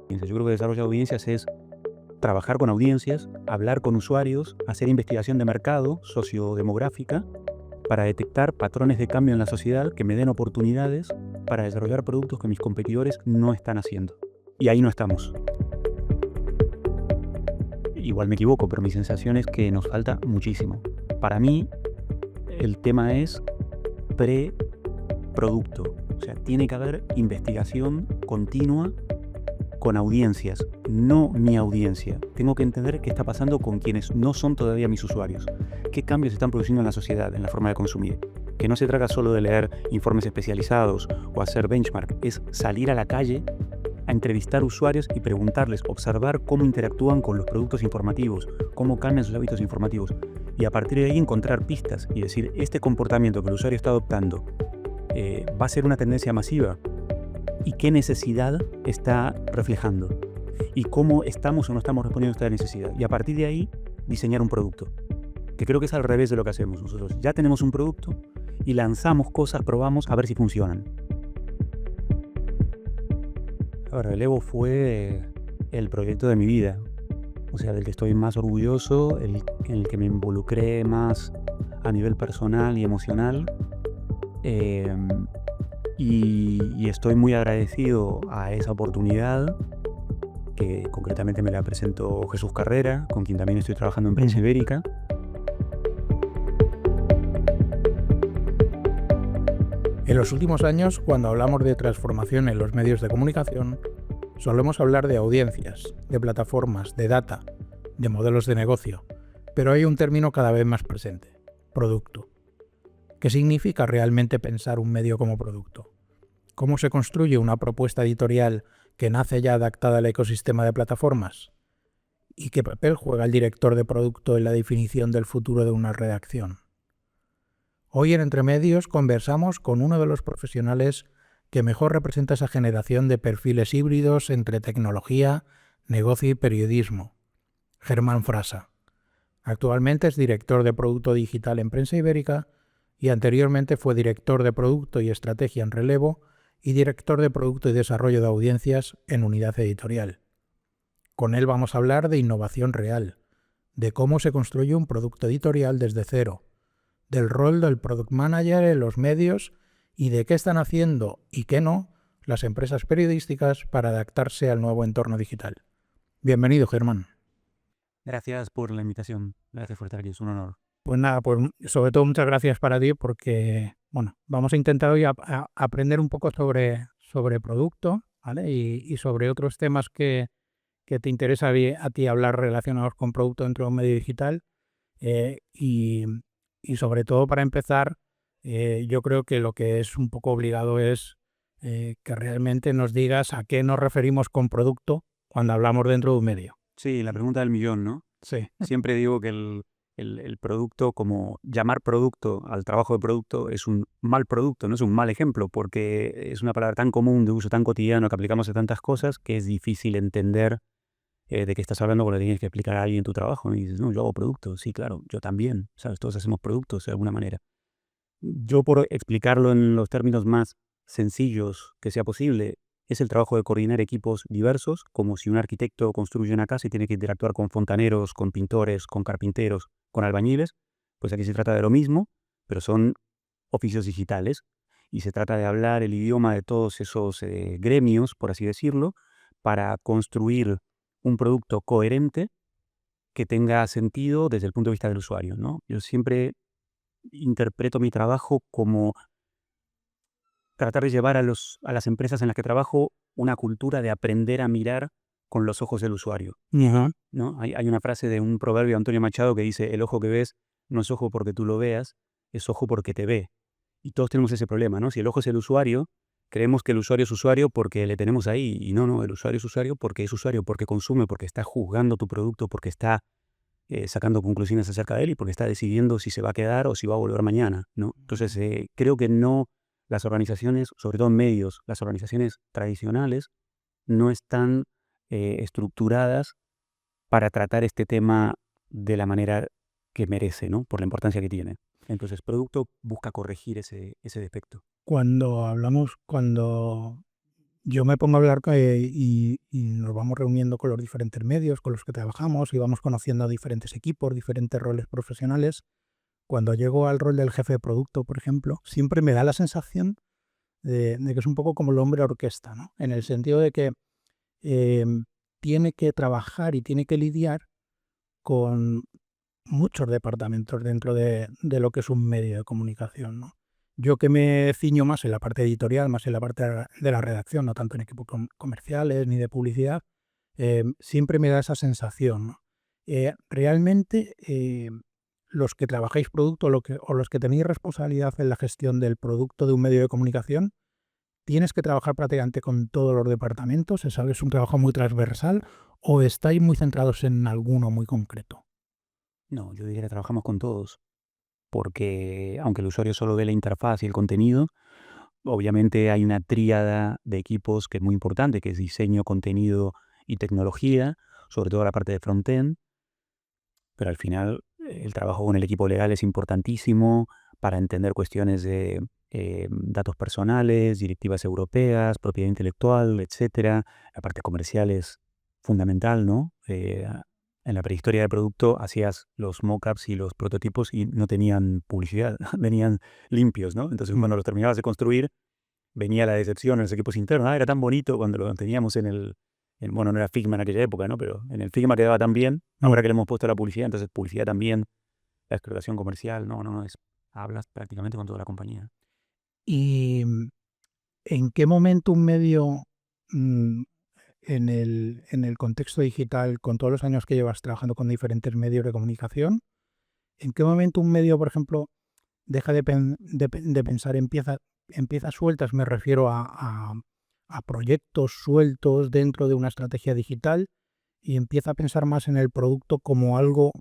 Yo creo que desarrollo de audiencias es trabajar con audiencias, hablar con usuarios, hacer investigación de mercado sociodemográfica para detectar patrones de cambio en la sociedad que me den oportunidades para desarrollar productos que mis competidores no están haciendo. Y ahí no estamos. Igual me equivoco, pero mi sensación es que nos falta muchísimo. Para mí, el tema es preproducto. O sea, tiene que haber investigación continua con audiencias, no mi audiencia. Tengo que entender qué está pasando con quienes no son todavía mis usuarios. ¿Qué cambios se están produciendo en la sociedad, en la forma de consumir? Que no se trata solo de leer informes especializados o hacer benchmark, es salir a la calle a entrevistar usuarios y preguntarles, observar cómo interactúan con los productos informativos, cómo cambian sus hábitos informativos, y a partir de ahí encontrar pistas y decir, este comportamiento que el usuario está adoptando va a ser una tendencia masiva, y qué necesidad está reflejando, y cómo estamos o no estamos respondiendo a esta necesidad, y a partir de ahí diseñar un producto, que creo que es al revés de lo que hacemos nosotros. Ya tenemos un producto y lanzamos cosas, probamos a ver si funcionan. Ahora, Relevo fue el proyecto de mi vida, o sea, del que estoy más orgulloso, en el que me involucré más a nivel personal y emocional, y estoy muy agradecido a esa oportunidad, que concretamente me la presentó Jesús Carrera, con quien también estoy trabajando en Prensa Ibérica. En los últimos años, cuando hablamos de transformación en los medios de comunicación, solemos hablar de audiencias, de plataformas, de data, de modelos de negocio, pero hay un término cada vez más presente: producto. ¿Qué significa realmente pensar un medio como producto? ¿Cómo se construye una propuesta editorial que nace ya adaptada al ecosistema de plataformas? ¿Y qué papel juega el director de producto en la definición del futuro de una redacción? Hoy en Entre Medios conversamos con uno de los profesionales que mejor representa esa generación de perfiles híbridos entre tecnología, negocio y periodismo, Germán Frasa. Actualmente es director de Producto Digital en Prensa Ibérica y anteriormente fue director de Producto y Estrategia en Relevo y director de Producto y Desarrollo de Audiencias en Unidad Editorial. Con él vamos a hablar de innovación real, de cómo se construye un producto editorial desde cero, del rol del Product Manager en los medios y de qué están haciendo y qué no las empresas periodísticas para adaptarse al nuevo entorno digital. Bienvenido, Germán. Gracias por la invitación, gracias por estar aquí, es un honor. Pues nada, pues sobre todo muchas gracias para ti porque, bueno, vamos a intentar hoy aprender un poco sobre producto, ¿vale? Y sobre otros temas que te interesa a ti hablar relacionados con producto dentro de un medio digital. Y sobre todo, para empezar, yo creo que lo que es un poco obligado es que realmente nos digas a qué nos referimos con producto cuando hablamos dentro de un medio. Sí, la pregunta del millón, ¿no? Sí. Siempre digo que el producto, como llamar producto al trabajo de producto, es un mal producto, no es un mal ejemplo, porque es una palabra tan común, de uso tan cotidiano, que aplicamos a tantas cosas, que es difícil entender de qué estás hablando cuando le tienes que explicar a alguien tu trabajo. Y dices, no, yo hago productos. Sí, claro, yo también, ¿sabes? Todos hacemos productos de alguna manera. Yo, por explicarlo en los términos más sencillos que sea posible, es el trabajo de coordinar equipos diversos, como si un arquitecto construye una casa y tiene que interactuar con fontaneros, con pintores, con carpinteros, con albañiles. Pues aquí se trata de lo mismo, pero son oficios digitales, y se trata de hablar el idioma de todos esos gremios, por así decirlo, para construir un producto coherente que tenga sentido desde el punto de vista del usuario, ¿no? Yo siempre interpreto mi trabajo como tratar de llevar a las empresas en las que trabajo una cultura de aprender a mirar con los ojos del usuario, Ajá. ¿no? Hay una frase de un proverbio de Antonio Machado que dice, el ojo que ves no es ojo porque tú lo veas, es ojo porque te ve. Y todos tenemos ese problema, ¿no? Si el ojo es el usuario, creemos que el usuario es usuario porque le tenemos ahí. Y no, el usuario es usuario, porque consume, porque está juzgando tu producto, porque está sacando conclusiones acerca de él y porque está decidiendo si se va a quedar o si va a volver mañana, ¿no? Entonces, creo que no, las organizaciones, sobre todo en medios, las organizaciones tradicionales, no están estructuradas para tratar este tema de la manera que merece, ¿no? Por la importancia que tiene. Entonces, producto busca corregir ese defecto. Cuando yo me pongo a hablar y nos vamos reuniendo con los diferentes medios con los que trabajamos y vamos conociendo a diferentes equipos, diferentes roles profesionales. Cuando llego al rol del jefe de producto, por ejemplo, siempre me da la sensación de que es un poco como el hombre orquesta, ¿no? En el sentido de que tiene que trabajar y tiene que lidiar con muchos departamentos dentro de lo que es un medio de comunicación, ¿no? Yo que me ciño más en la parte editorial, más en la parte de la redacción, no tanto en equipos comerciales ni de publicidad, siempre me da esa sensación, ¿no? Realmente, los que trabajáis producto o los que tenéis responsabilidad en la gestión del producto de un medio de comunicación, ¿tienes que trabajar prácticamente con todos los departamentos? ¿Es un trabajo muy transversal o estáis muy centrados en alguno muy concreto? No, yo diría que trabajamos con todos, porque aunque el usuario solo ve la interfaz y el contenido, obviamente hay una tríada de equipos que es muy importante, que es diseño, contenido y tecnología, sobre todo la parte de frontend, pero al final el trabajo con el equipo legal es importantísimo para entender cuestiones de datos personales, directivas europeas, propiedad intelectual, etcétera. La parte comercial es fundamental, ¿no? En la prehistoria del producto hacías los mockups y los prototipos y no tenían publicidad, venían limpios, ¿no? Entonces cuando los terminabas de construir, venía la decepción en los equipos internos. Era tan bonito cuando lo teníamos bueno, no era Figma en aquella época, ¿no? Pero en el Figma quedaba tan bien, ahora que le hemos puesto la publicidad, entonces publicidad también, la explotación comercial, no, hablas prácticamente con toda la compañía. ¿Y en qué momento un medio, mm, en el contexto digital, con todos los años que llevas trabajando con diferentes medios de comunicación, en qué momento un medio, por ejemplo, deja de pensar, empieza sueltas, me refiero a proyectos sueltos dentro de una estrategia digital y empieza a pensar más en el producto como algo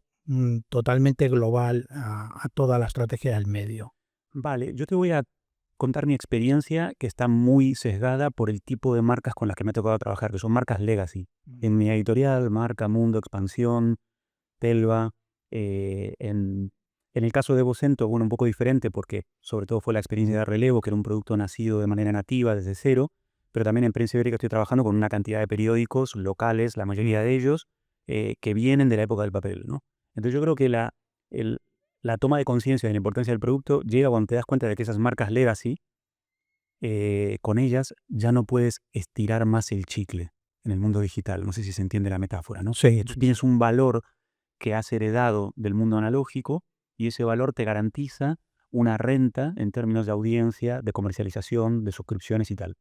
totalmente global a toda la estrategia del medio? Vale, yo te voy a contar mi experiencia que está muy sesgada por el tipo de marcas con las que me ha tocado trabajar, que son marcas legacy. En mi editorial, Marca, Mundo, Expansión, Telva, en el caso de Vocento, bueno, un poco diferente porque sobre todo fue la experiencia de Relevo, que era un producto nacido de manera nativa desde cero, pero también en Prensa Ibérica estoy trabajando con una cantidad de periódicos locales, la mayoría de ellos, que vienen de la época del papel, ¿no? Entonces yo creo que la toma de conciencia de la importancia del producto llega cuando te das cuenta de que esas marcas legacy, con ellas ya no puedes estirar más el chicle en el mundo digital. No sé si se entiende la metáfora, ¿no? Sí, Tú tienes un valor que has heredado del mundo analógico y ese valor te garantiza una renta en términos de audiencia, de comercialización, de suscripciones y tal.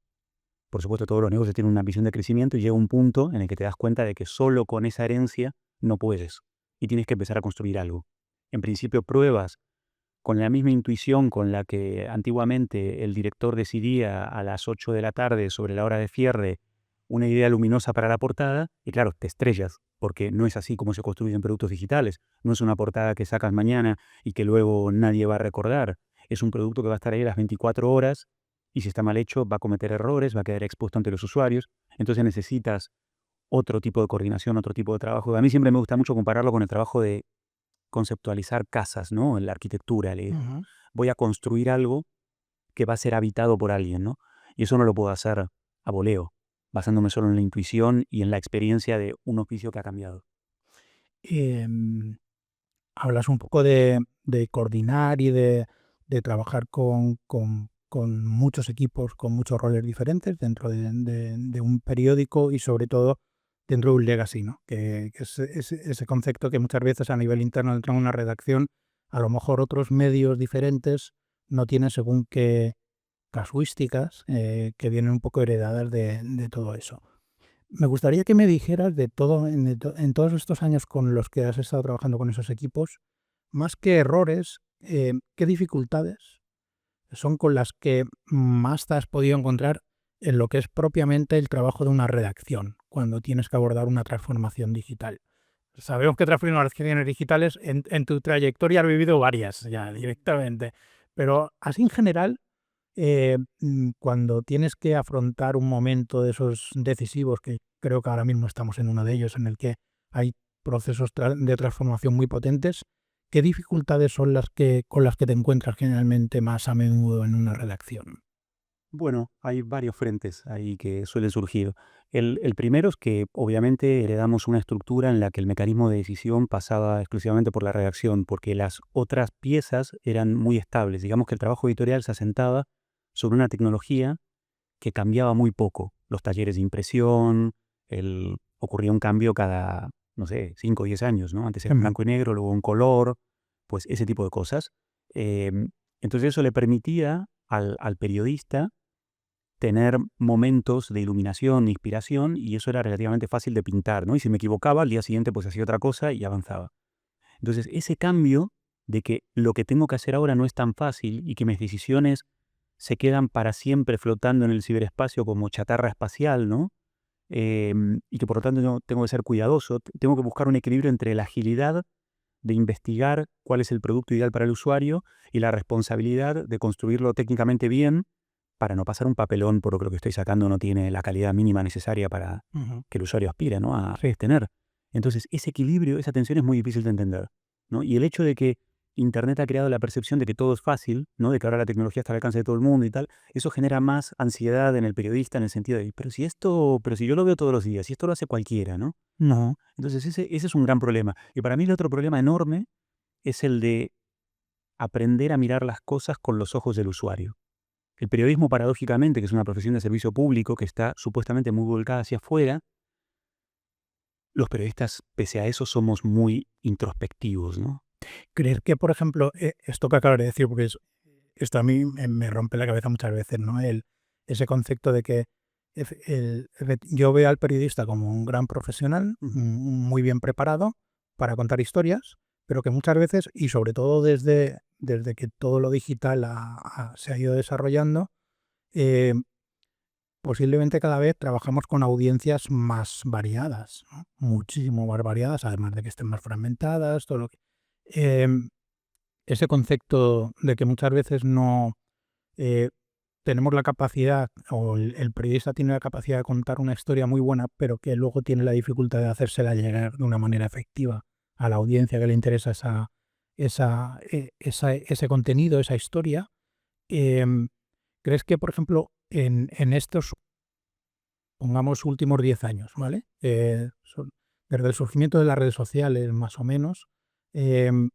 Por supuesto, todos los negocios tienen una visión de crecimiento y llega un punto en el que te das cuenta de que solo con esa herencia no puedes y tienes que empezar a construir algo. En principio, pruebas con la misma intuición con la que antiguamente el director decidía a las 8 de la tarde sobre la hora de cierre una idea luminosa para la portada, y claro, te estrellas, porque no es así como se construyen productos digitales. No es una portada que sacas mañana y que luego nadie va a recordar. Es un producto que va a estar ahí las 24 horas y si está mal hecho va a cometer errores, va a quedar expuesto ante los usuarios. Entonces necesitas otro tipo de coordinación, otro tipo de trabajo. A mí siempre me gusta mucho compararlo con el trabajo de conceptualizar casas, ¿no? En la arquitectura. ujú. Voy a construir algo que va a ser habitado por alguien, ¿no? Y eso no lo puedo hacer a voleo, basándome solo en la intuición y en la experiencia de un oficio que ha cambiado. Em, Hablas un poco de coordinar y de trabajar con muchos equipos, con muchos roles diferentes dentro de un periódico y sobre todo dentro de un legacy, ¿no? Que es ese concepto que muchas veces a nivel interno dentro de una redacción, a lo mejor otros medios diferentes no tienen según qué casuísticas que vienen un poco heredadas de todo eso. Me gustaría que me dijeras de todo, en todos estos años con los que has estado trabajando con esos equipos, más que errores, ¿qué dificultades son con las que más te has podido encontrar en lo que es propiamente el trabajo de una redacción, cuando tienes que abordar una transformación digital? Sabemos que transformaciones digitales en tu trayectoria has vivido varias ya directamente, pero así en general, cuando tienes que afrontar un momento de esos decisivos, que creo que ahora mismo estamos en uno de ellos, en el que hay procesos de transformación muy potentes, ¿qué dificultades son con las que te encuentras generalmente más a menudo en una redacción? Bueno, hay varios frentes ahí que suelen surgir. El primero es que obviamente heredamos una estructura en la que el mecanismo de decisión pasaba exclusivamente por la redacción, porque las otras piezas eran muy estables. Digamos que el trabajo editorial se asentaba sobre una tecnología que cambiaba muy poco. Los talleres de impresión, ocurría un cambio cada, no sé, 5 o 10 años, ¿no? Antes era en Ujú. blanco y negro, luego en color, pues ese tipo de cosas. Entonces eso le permitía al periodista tener momentos de iluminación, de inspiración, y eso era relativamente fácil de pintar, ¿no? Y si me equivocaba, al día siguiente pues hacía otra cosa y avanzaba. Entonces, ese cambio de que lo que tengo que hacer ahora no es tan fácil y que mis decisiones se quedan para siempre flotando en el ciberespacio como chatarra espacial, ¿no? Y que por lo tanto yo tengo que ser cuidadoso, tengo que buscar un equilibrio entre la agilidad de investigar cuál es el producto ideal para el usuario y la responsabilidad de construirlo técnicamente bien para no pasar un papelón por lo que estoy sacando no tiene la calidad mínima necesaria para Ujú. que el usuario aspire, ¿no?, a Sí. tener. Entonces, ese equilibrio, esa tensión es muy difícil de entender, ¿no? Y el hecho de que Internet ha creado la percepción de que todo es fácil, ¿no?, de que ahora la tecnología está al alcance de todo el mundo y tal, eso genera más ansiedad en el periodista en el sentido de, pero si yo lo veo todos los días, si esto lo hace cualquiera, ¿no? No. Entonces, ese es un gran problema. Y para mí el otro problema enorme es el de aprender a mirar las cosas con los ojos del usuario. El periodismo, paradójicamente, que es una profesión de servicio público que está supuestamente muy volcada hacia afuera, los periodistas, pese a eso, somos muy introspectivos, ¿no? ¿Creer que, por ejemplo, esto que acabas de decir, porque esto a mí me rompe la cabeza muchas veces, ¿no? Ese concepto de que yo veo al periodista como un gran profesional, Ujú. muy bien preparado para contar historias, pero que muchas veces, y sobre todo desde que todo lo digital se ha ido desarrollando, eh, posiblemente cada vez trabajamos con audiencias más variadas, ¿no? Muchísimo más variadas, además de que estén más fragmentadas, todo lo que... em, ese concepto de que muchas veces no eh, tenemos la capacidad, o el periodista tiene la capacidad de contar una historia muy buena, pero que luego tiene la dificultad de hacérsela llegar de una manera efectiva a la audiencia que le interesa ese contenido, esa historia. Em, ¿Crees que, por ejemplo, en estos, pongamos, últimos 10 años, ¿vale? Desde el surgimiento de las redes sociales, más o menos, em,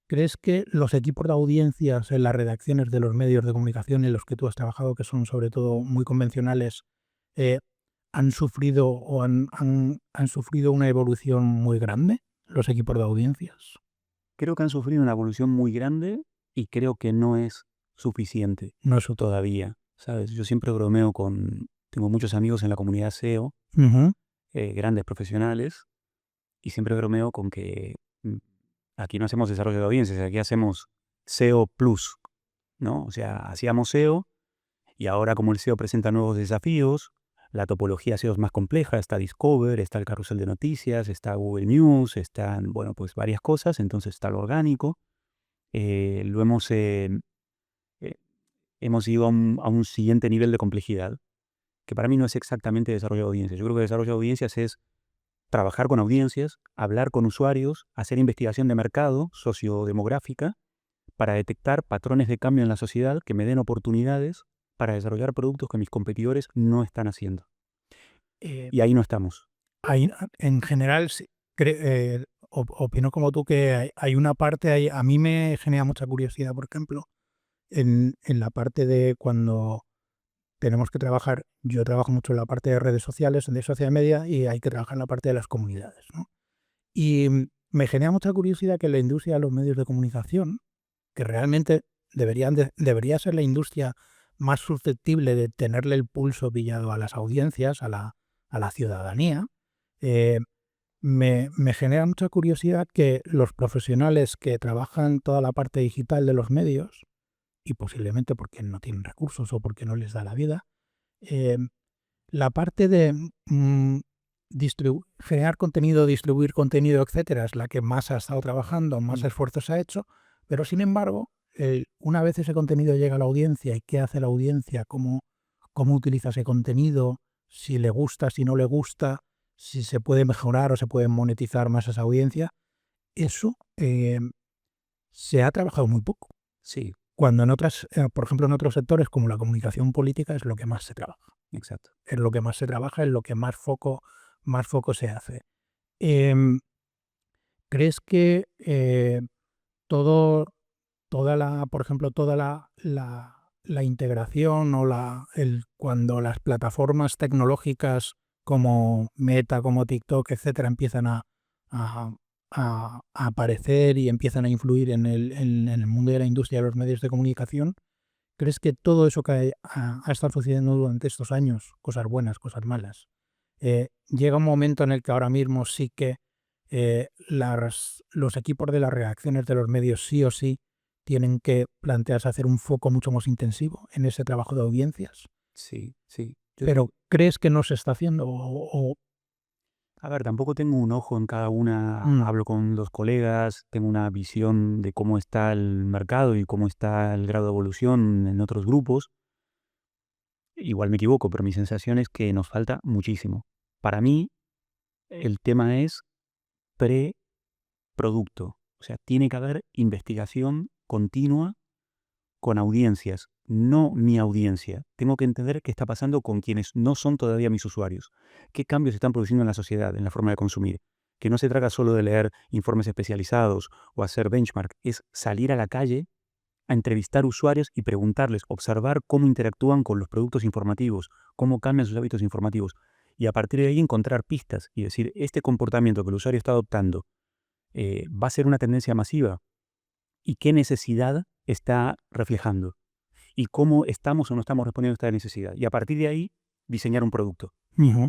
¿crees que los equipos de audiencias en las redacciones de los medios de comunicación en los que tú has trabajado, que son sobre todo muy convencionales, eh, han sufrido o han sufrido una evolución muy grande, los equipos de audiencias? Creo que han sufrido una evolución muy grande y creo que no es suficiente No es su... todavía, ¿sabes? Yo siempre bromeo tengo muchos amigos en la comunidad SEO, Ujú. grandes profesionales, y siempre bromeo con que mm, aquí no hacemos desarrollo de audiencias, aquí hacemos SEO Plus, ¿no? O sea, hacíamos SEO. Y ahora, como el SEO presenta nuevos desafíos, la topología SEO es más compleja, está Discover, está el carrusel de noticias, está Google News, están, bueno, pues varias cosas, entonces está lo orgánico. Lo eh, hemos ido a un siguiente nivel de complejidad, que para mí no es exactamente desarrollo de audiencias. Yo creo que desarrollo de audiencias es trabajar con audiencias, hablar con usuarios, hacer investigación de mercado sociodemográfica para detectar patrones de cambio en la sociedad que me den oportunidades para desarrollar productos que mis competidores no están haciendo. Eh, Y ahí no estamos. en general, sí, opino como tú que hay una parte, a mí me genera mucha curiosidad, por ejemplo, en la parte de cuando tenemos que trabajar, yo trabajo mucho en la parte de redes sociales, de social media, y hay que trabajar en la parte de las comunidades, ¿no? Y me genera mucha curiosidad que la industria de los medios de comunicación, que realmente debería ser la industria más susceptible de tenerle el pulso pillado a las audiencias, a la ciudadanía, eh, me genera mucha curiosidad que los profesionales que trabajan toda la parte digital de los medios, y posiblemente porque no tienen recursos o porque no les da la vida, eh, la parte de generar contenido, distribuir contenido, etcétera, es la que más ha estado trabajando, más Mm. esfuerzos ha hecho, pero sin embargo, una vez ese contenido llega a la audiencia y qué hace la audiencia, cómo utiliza ese contenido, si le gusta, si no le gusta, si se puede mejorar o se puede monetizar más esa audiencia, eso se ha trabajado muy poco. Sí. cuando por ejemplo, en otros sectores como la comunicación política es lo que más se trabaja. Exacto. Es lo que más se trabaja, es lo que más foco se hace. Em, ¿Crees que todo, por ejemplo, la integración o cuando las plataformas tecnológicas como Meta, como TikTok, etcétera, empiezan a- a aparecer y empiezan a influir en el mundo de la industria de los medios de comunicación? ¿Crees que todo eso que ha estado sucediendo durante estos años, cosas buenas, cosas malas, llega un momento en el que ahora mismo sí que los equipos de las redacciones de los medios sí o sí tienen que plantearse hacer un foco mucho más intensivo en ese trabajo de audiencias? Sí, sí. Yo Pero ¿crees que no se está haciendo? A ver, tampoco tengo un ojo en cada una, Mm, hablo con los colegas, tengo una visión de cómo está el mercado y cómo está el grado de evolución en otros grupos. Igual me equivoco, pero mi sensación es que nos falta muchísimo. Para mí, el tema es preproducto. O sea, tiene que haber investigación continua con audiencias, no mi audiencia. Tengo que entender qué está pasando con quienes no son todavía mis usuarios. ¿Qué cambios se están produciendo en la sociedad, en la forma de consumir? Que no se trata solo de leer informes especializados o hacer benchmark, es salir a la calle a entrevistar usuarios y preguntarles, observar cómo interactúan con los productos informativos, cómo cambian sus hábitos informativos. Y a partir de ahí encontrar pistas y decir, este comportamiento que el usuario está adoptando va a ser una tendencia masiva y qué necesidad está reflejando y cómo estamos o no estamos respondiendo a esta necesidad. Y a partir de ahí, diseñar un producto, ujú.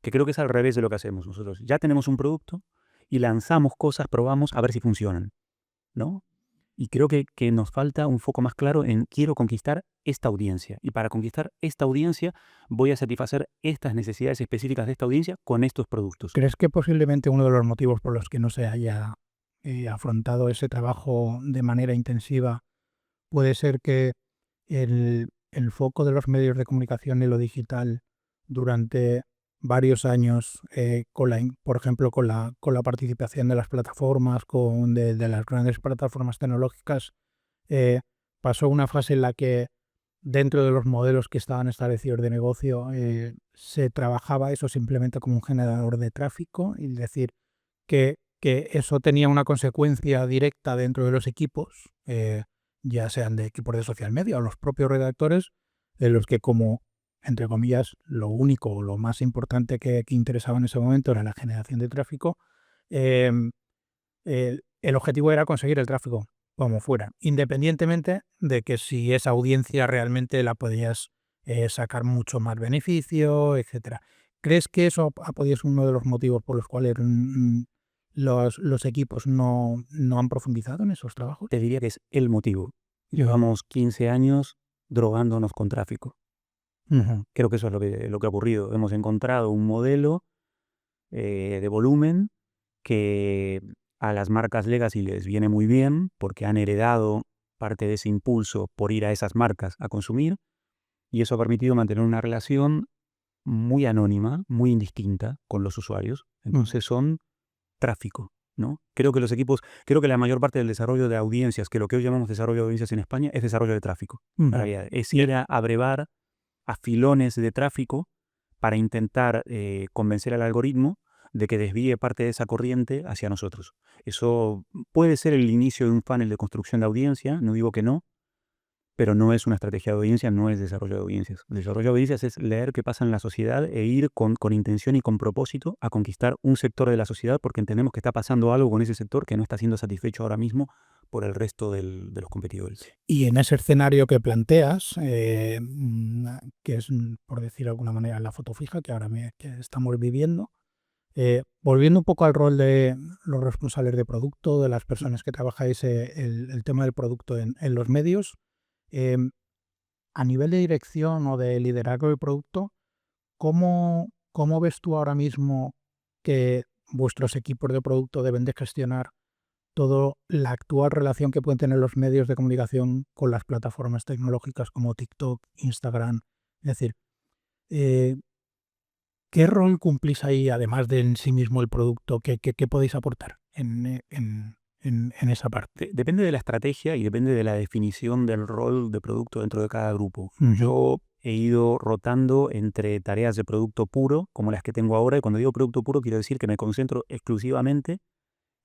que creo que es al revés de lo que hacemos nosotros. Ya tenemos un producto y lanzamos cosas, probamos a ver si funcionan, ¿no? Y creo que nos falta un foco más claro en quiero conquistar esta audiencia. Y para conquistar esta audiencia voy a satisfacer estas necesidades específicas de esta audiencia con estos productos. ¿Crees que posiblemente uno de los motivos por los que no se haya afrontado ese trabajo de manera intensiva puede ser que el foco de los medios de comunicación y lo digital durante varios años, por ejemplo, con la participación de las plataformas, de las grandes plataformas tecnológicas, eh, pasó una fase en la que dentro de los modelos que estaban establecidos de negocio se trabajaba eso simplemente como un generador de tráfico, y decir que eso tenía una consecuencia directa dentro de los equipos, ya sean de equipos de social media o los propios redactores, en los que como, entre comillas, lo único o lo más importante que interesaba en ese momento era la generación de tráfico. El objetivo era conseguir el tráfico como fuera, independientemente de que si esa audiencia realmente la podías sacar mucho más beneficio, etcétera. ¿Crees que eso ha podido ser uno de los motivos por los cuales los equipos no han profundizado en esos trabajos? Te diría que es el motivo. Ujú, Llevamos 15 años drogándonos con tráfico. ujú, Creo que eso es lo que ha ocurrido. Hemos encontrado un modelo de volumen que a las marcas legacy les viene muy bien porque han heredado parte de ese impulso por ir a esas marcas a consumir y eso ha permitido mantener una relación muy anónima, muy indistinta con los usuarios. ujú, Entonces son tráfico, ¿no? Creo que la mayor parte del desarrollo de audiencias, que lo que hoy llamamos desarrollo de audiencias en España, es desarrollo de tráfico. En ujú. realidad, es ir a abrevar a filones de tráfico para intentar convencer al algoritmo de que desvíe parte de esa corriente hacia nosotros. Eso puede ser el inicio de un funnel de construcción de audiencia, no digo que no, pero no es una estrategia de audiencia, no es desarrollo de audiencias. El desarrollo de audiencias es leer qué pasa en la sociedad e ir con intención y con propósito a conquistar un sector de la sociedad porque entendemos que está pasando algo con ese sector que no está siendo satisfecho ahora mismo por el resto de los competidores. Y en ese escenario que planteas, que es, por decir de alguna manera, la foto fija que estamos viviendo, volviendo un poco al rol de los responsables de producto, de las personas que trabajáis el tema del producto en los medios, em, a nivel de dirección o de liderazgo de producto, ¿cómo ves tú ahora mismo que vuestros equipos de producto deben de gestionar toda la actual relación que pueden tener los medios de comunicación con las plataformas tecnológicas como TikTok, Instagram? Es decir, eh, ¿qué rol cumplís ahí, además de en sí mismo el producto? ¿Qué podéis aportar? en esa parte. Depende de la estrategia y depende de la definición del rol de producto dentro de cada grupo. Ujú. Yo he ido rotando entre tareas de producto puro, como las que tengo ahora, y cuando digo producto puro quiero decir que me concentro exclusivamente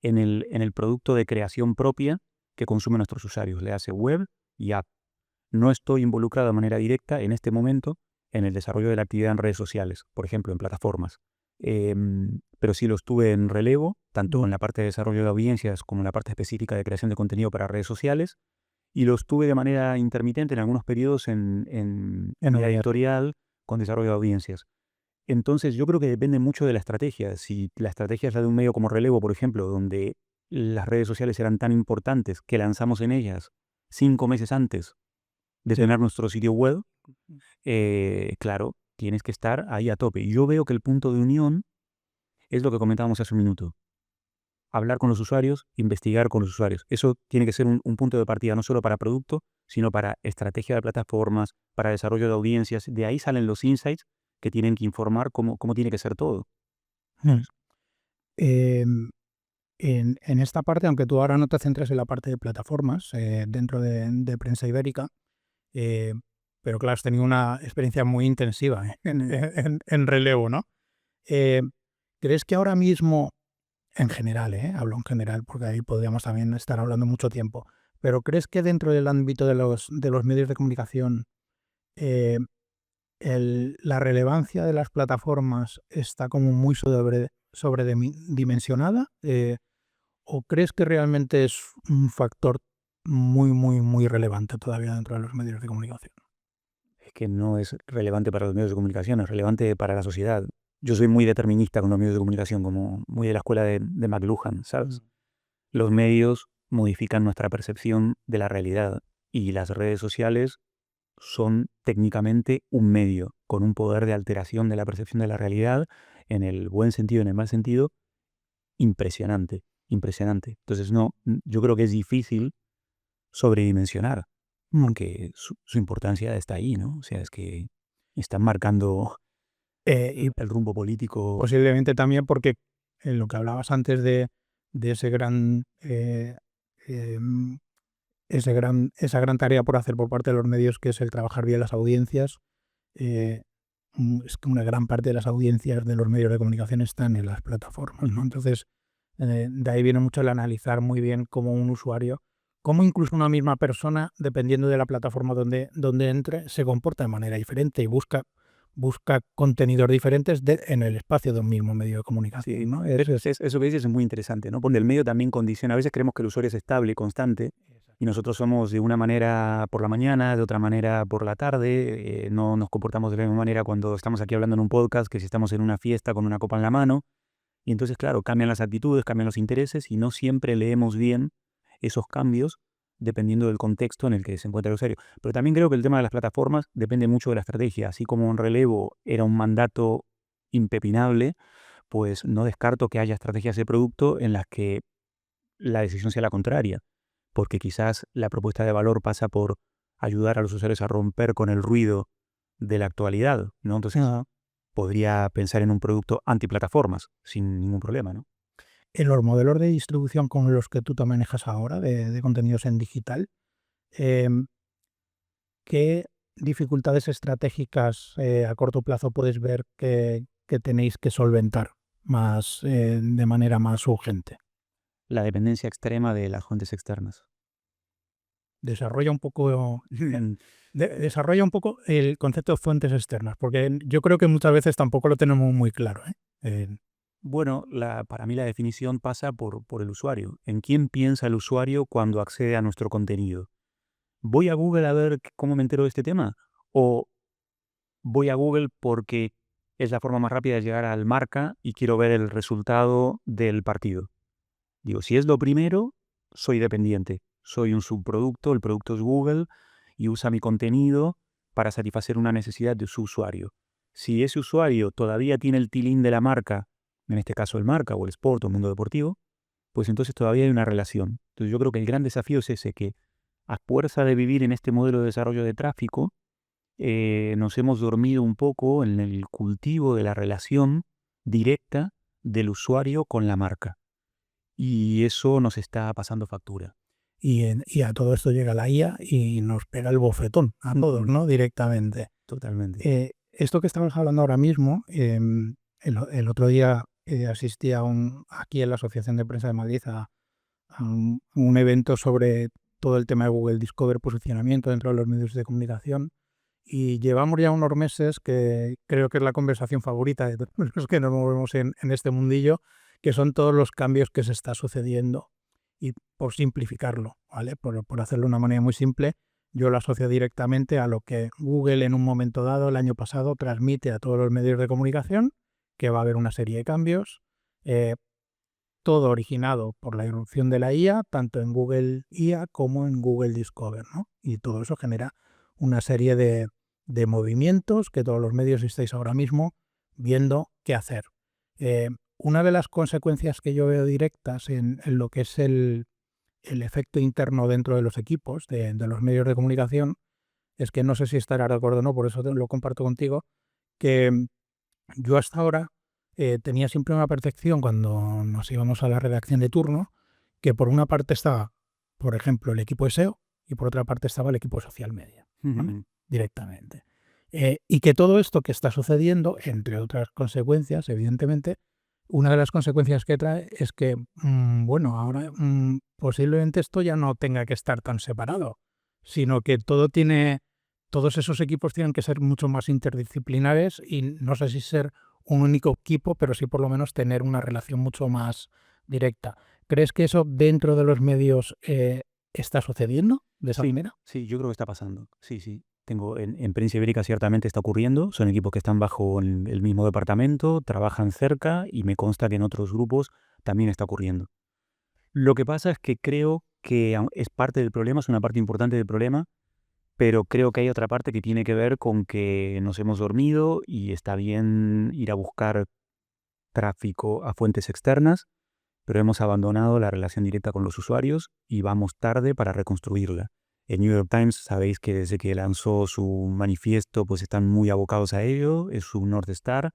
en el producto de creación propia que consumen nuestros usuarios, le hace web y app. No estoy involucrado de manera directa en este momento en el desarrollo de la actividad en redes sociales, por ejemplo, en plataformas. Pero sí lo estuve en relevo, tanto en la parte de desarrollo de audiencias como en la parte específica de creación de contenido para redes sociales, y lo estuve de manera intermitente en algunos periodos en En vía audiencia. editorial con desarrollo de audiencias. Entonces yo creo que depende mucho de la estrategia. Si la estrategia es la de un medio como Relevo, por ejemplo, donde las redes sociales eran tan importantes que lanzamos en ellas 5 meses antes de tener nuestro sitio web, claro, tienes que estar ahí a tope. Y yo veo que el punto de unión es lo que comentábamos hace un minuto. Hablar con los usuarios, investigar con los usuarios. Eso tiene que ser un punto de partida no solo para producto, sino para estrategia de plataformas, para desarrollo de audiencias. De ahí salen los insights que tienen que informar cómo tiene que ser todo. Mm. Em, en esta parte, aunque tú ahora no te centres en la parte de plataformas dentro de Prensa Ibérica, eh, pero claro, has tenido una experiencia muy intensiva en relevo, ¿no? Eh, ¿Crees que ahora mismo, en general, hablo en general, porque ahí podríamos también estar hablando mucho tiempo, pero crees que dentro del ámbito de los medios de comunicación, eh, la relevancia de las plataformas está como muy sobredimensionada? ¿O crees que realmente es un factor muy, muy, muy relevante todavía dentro de los medios de comunicación? Es que no es relevante para los medios de comunicación, es relevante para la sociedad. Yo soy muy determinista con los medios de comunicación, como muy de la escuela de McLuhan, ¿sabes? Los medios modifican nuestra percepción de la realidad y las redes sociales son técnicamente un medio con un poder de alteración de la percepción de la realidad, en el buen sentido y en el mal sentido, impresionante, impresionante. Entonces, no, yo creo que es difícil sobredimensionar, porque su importancia está ahí, ¿no? O sea, es que están marcando Y el rumbo político. posiblemente también porque en lo que hablabas antes de ese gran, em, esa gran tarea por hacer por parte de los medios, que es el trabajar bien las audiencias. eh, es que una gran parte de las audiencias de los medios de comunicación están en las plataformas, ¿no? Entonces, de ahí viene mucho el analizar muy bien cómo un usuario, cómo incluso una misma persona, dependiendo de la plataforma donde entre, se comporta de manera diferente y busca contenidos diferentes en el espacio de un mismo medio de comunicación, Sí, ¿no? eso que dices es muy interesante, ¿no? Porque el medio también condiciona. A veces creemos que el usuario es estable y constante, y nosotros somos de una manera por la mañana, de otra manera por la tarde, no nos comportamos de la misma manera cuando estamos aquí hablando en un podcast que si estamos en una fiesta con una copa en la mano. Y entonces, claro, cambian las actitudes, cambian los intereses y no siempre leemos bien esos cambios dependiendo del contexto en el que se encuentra el usuario. Pero también creo que el tema de las plataformas depende mucho de la estrategia. Así como en relevo era un mandato impepinable, pues no descarto que haya estrategias de producto en las que la decisión sea la contraria, porque quizás la propuesta de valor pasa por ayudar a los usuarios a romper con el ruido de la actualidad, ¿no? Entonces, Ah, podría pensar en un producto antiplataformas sin ningún problema, ¿no? en los modelos de distribución con los que tú te manejas ahora, de contenidos en digital, em, ¿qué dificultades estratégicas a corto plazo puedes ver que tenéis que solventar de manera más urgente? La dependencia extrema de las fuentes externas. Desarrolla un poco, desarrolla un poco el concepto de fuentes externas, porque yo creo que muchas veces tampoco lo tenemos muy claro, ¿eh? Bueno, para mí la definición pasa por el usuario. ¿En quién piensa el usuario cuando accede a nuestro contenido? ¿Voy a Google a ver cómo me entero de este tema? ¿O voy a Google porque es la forma más rápida de llegar al marca y quiero ver el resultado del partido? Digo, si es lo primero, soy dependiente. Soy un subproducto, el producto es Google y usa mi contenido para satisfacer una necesidad de su usuario. Si ese usuario todavía tiene el tilín de la marca, en este caso el marca o el sport o el mundo deportivo, pues entonces todavía hay una relación. Entonces yo creo que el gran desafío es ese, que a fuerza de vivir en este modelo de desarrollo de tráfico, nos hemos dormido un poco en el cultivo de la relación directa del usuario con la marca. y eso nos está pasando factura. Y a todo esto llega la IA y nos pega el bofetón a todos, ¿no? Directamente. Totalmente. Esto que estamos hablando ahora mismo, el otro día asistí aquí en la Asociación de Prensa de Madrid a un evento sobre todo el tema de Google Discover, posicionamiento dentro de los medios de comunicación. Y llevamos ya unos meses que creo que es la conversación favorita de todos los que nos movemos en este mundillo, que son todos los cambios que se está sucediendo. Y por simplificarlo, ¿vale? Por hacerlo de una manera muy simple, yo lo asocio directamente a lo que Google en un momento dado, el año pasado, transmite a todos los medios de comunicación, que va a haber una serie de cambios, eh, todo originado por la irrupción de la IA, tanto en Google IA como en Google Discover, ¿no? Y todo eso genera una serie de movimientos que todos los medios estáis ahora mismo viendo qué hacer. Una de las consecuencias que yo veo directas en lo que es el efecto interno dentro de los equipos, de los medios de comunicación, es que no sé si estarás de acuerdo o no, por eso lo comparto contigo, que yo hasta ahora tenía siempre una percepción cuando nos íbamos a la redacción de turno, que por una parte estaba, por ejemplo, el equipo de SEO y por otra parte estaba el equipo de social media, ¿vale? Directamente. Y que todo esto que está sucediendo, entre otras consecuencias, evidentemente, una de las consecuencias que trae es que, bueno, ahora posiblemente esto ya no tenga que estar tan separado, sino que todos esos equipos tienen que ser mucho más interdisciplinares y no sé si ser un único equipo, pero sí por lo menos tener una relación mucho más directa. ¿Crees que eso dentro de los medios está sucediendo de esa manera? Sí, yo creo que está pasando. Sí. En Prensa Ibérica ciertamente está ocurriendo. Son equipos que están bajo el mismo departamento, trabajan cerca y me consta que en otros grupos también está ocurriendo. Lo que pasa es que creo que es parte del problema, es una parte importante del problema, pero creo que hay otra parte que tiene que ver con que nos hemos dormido y está bien ir a buscar tráfico a fuentes externas, pero hemos abandonado la relación directa con los usuarios y vamos tarde para reconstruirla. El New York Times, sabéis que desde que lanzó su manifiesto, pues están muy abocados a ello, es su North Star.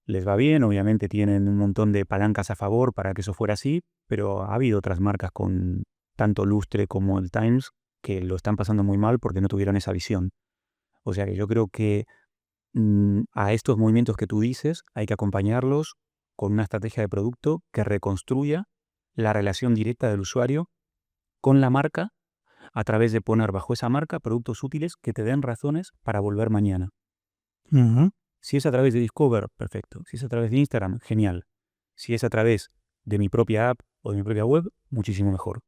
Les va bien, obviamente tienen un montón de palancas a favor para que eso fuera así, pero ha habido otras marcas con tanto lustre como el Times que lo están pasando muy mal porque no tuvieron esa visión. O sea que yo creo que a estos movimientos que tú dices hay que acompañarlos con una estrategia de producto que reconstruya la relación directa del usuario con la marca a través de poner bajo esa marca productos útiles que te den razones para volver mañana. Ujú. Si es a través de Discover, perfecto. Si es a través de Instagram, genial. Si es a través de mi propia app o de mi propia web, muchísimo mejor.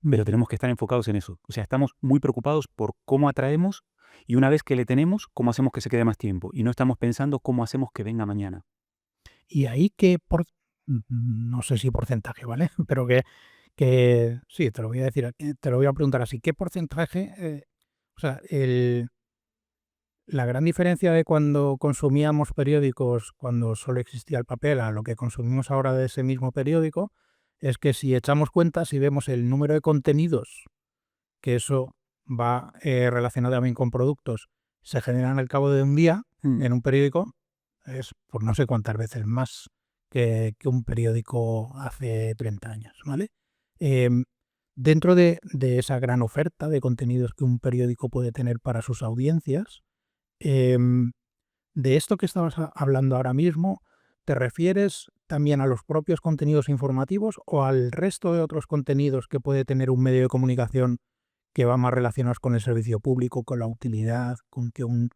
Pero tenemos que estar enfocados en eso. O sea, estamos muy preocupados por cómo atraemos y una vez que le tenemos, cómo hacemos que se quede más tiempo. Y no estamos pensando cómo hacemos que venga mañana. Y ahí no sé si porcentaje, ¿vale? Pero sí, te lo voy a decir, te lo voy a preguntar así, ¿qué porcentaje, o sea, la gran diferencia de cuando consumíamos periódicos, cuando solo existía el papel, a lo que consumimos ahora de ese mismo periódico, es que si echamos cuentas y vemos el número de contenidos, que eso va relacionado también con productos, se generan al cabo de un día Mm. en un periódico, es por no sé cuántas veces más que un periódico hace 30 años, ¿vale? Em, Dentro de esa gran oferta de contenidos que un periódico puede tener para sus audiencias, em, de esto que estabas hablando ahora mismo, ¿te refieres también a los propios contenidos informativos o al resto de otros contenidos que puede tener un medio de comunicación que va más relacionados con el servicio público, con la utilidad, con que un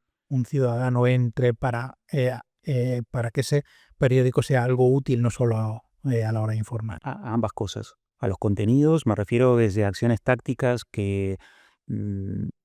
ciudadano entre para que ese periódico sea algo útil, no solo a la hora de informar? A ambas cosas. A los contenidos me refiero desde acciones tácticas que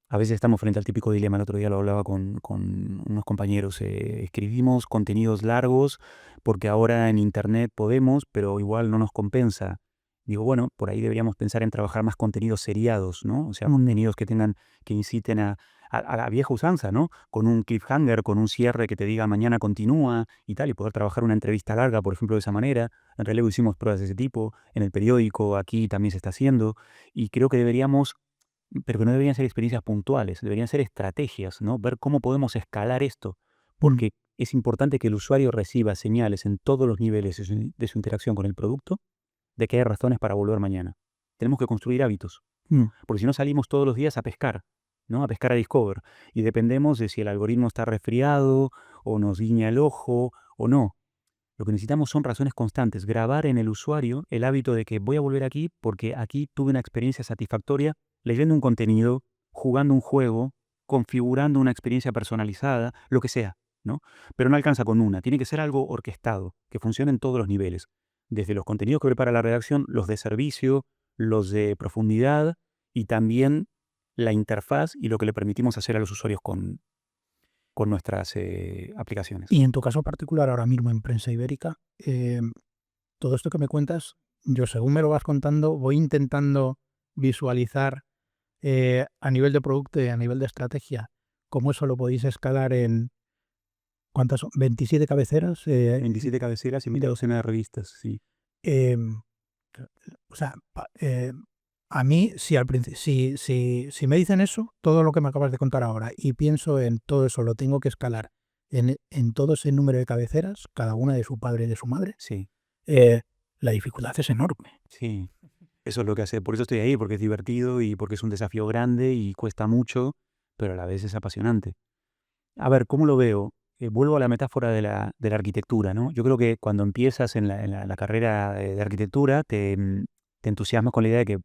a veces estamos frente al típico dilema. El otro día lo hablaba con unos compañeros. Escribimos contenidos largos porque ahora en Internet podemos, pero igual no nos compensa. Digo, bueno, por ahí deberíamos pensar en trabajar más contenidos seriados, ¿no? O sea, contenidos que inciten a la vieja usanza, ¿no? Con un cliffhanger, con un cierre que te diga mañana continúa y tal, y poder trabajar una entrevista larga, por ejemplo, de esa manera. En Relevo hicimos pruebas de ese tipo, en el periódico, aquí también se está haciendo, y creo que deberíamos, pero que no deberían ser experiencias puntuales, deberían ser estrategias, ¿no? Ver cómo podemos escalar esto, Mm. porque es importante que el usuario reciba señales en todos los niveles de su interacción con el producto, de que hay razones para volver mañana. Tenemos que construir hábitos, porque si no salimos todos los días a pescar, ¿no? A pescar a Discover, y dependemos de si el algoritmo está resfriado o nos guiña el ojo o no. Lo que necesitamos son razones constantes, grabar en el usuario el hábito de que voy a volver aquí porque aquí tuve una experiencia satisfactoria leyendo un contenido, jugando un juego, configurando una experiencia personalizada, lo que sea, ¿no? Pero no alcanza con una, tiene que ser algo orquestado, que funcione en todos los niveles, desde los contenidos que prepara la redacción, los de servicio, los de profundidad y también la interfaz y lo que le permitimos hacer a los usuarios con nuestras aplicaciones. Y en tu caso particular, ahora mismo en Prensa Ibérica, todo esto que me cuentas, yo según me lo vas contando, voy intentando visualizar a nivel de producto y a nivel de estrategia, cómo eso lo podéis escalar en, ¿cuántas son? 27 cabeceras. 27 cabeceras y media docena de revistas, sí. O sea, a mí, si me dicen eso, todo lo que me acabas de contar ahora, y pienso en todo eso, lo tengo que escalar en todo ese número de cabeceras, cada una de su padre y de su madre, Sí, la dificultad es enorme. sí. Eso es lo que hace. Por eso estoy ahí, porque es divertido y porque es un desafío grande y cuesta mucho, pero a la vez es apasionante. A ver, ¿cómo lo veo? Vuelvo a la metáfora de la arquitectura, ¿no? Yo creo que cuando empiezas en la carrera de arquitectura, te entusiasmas con la idea de que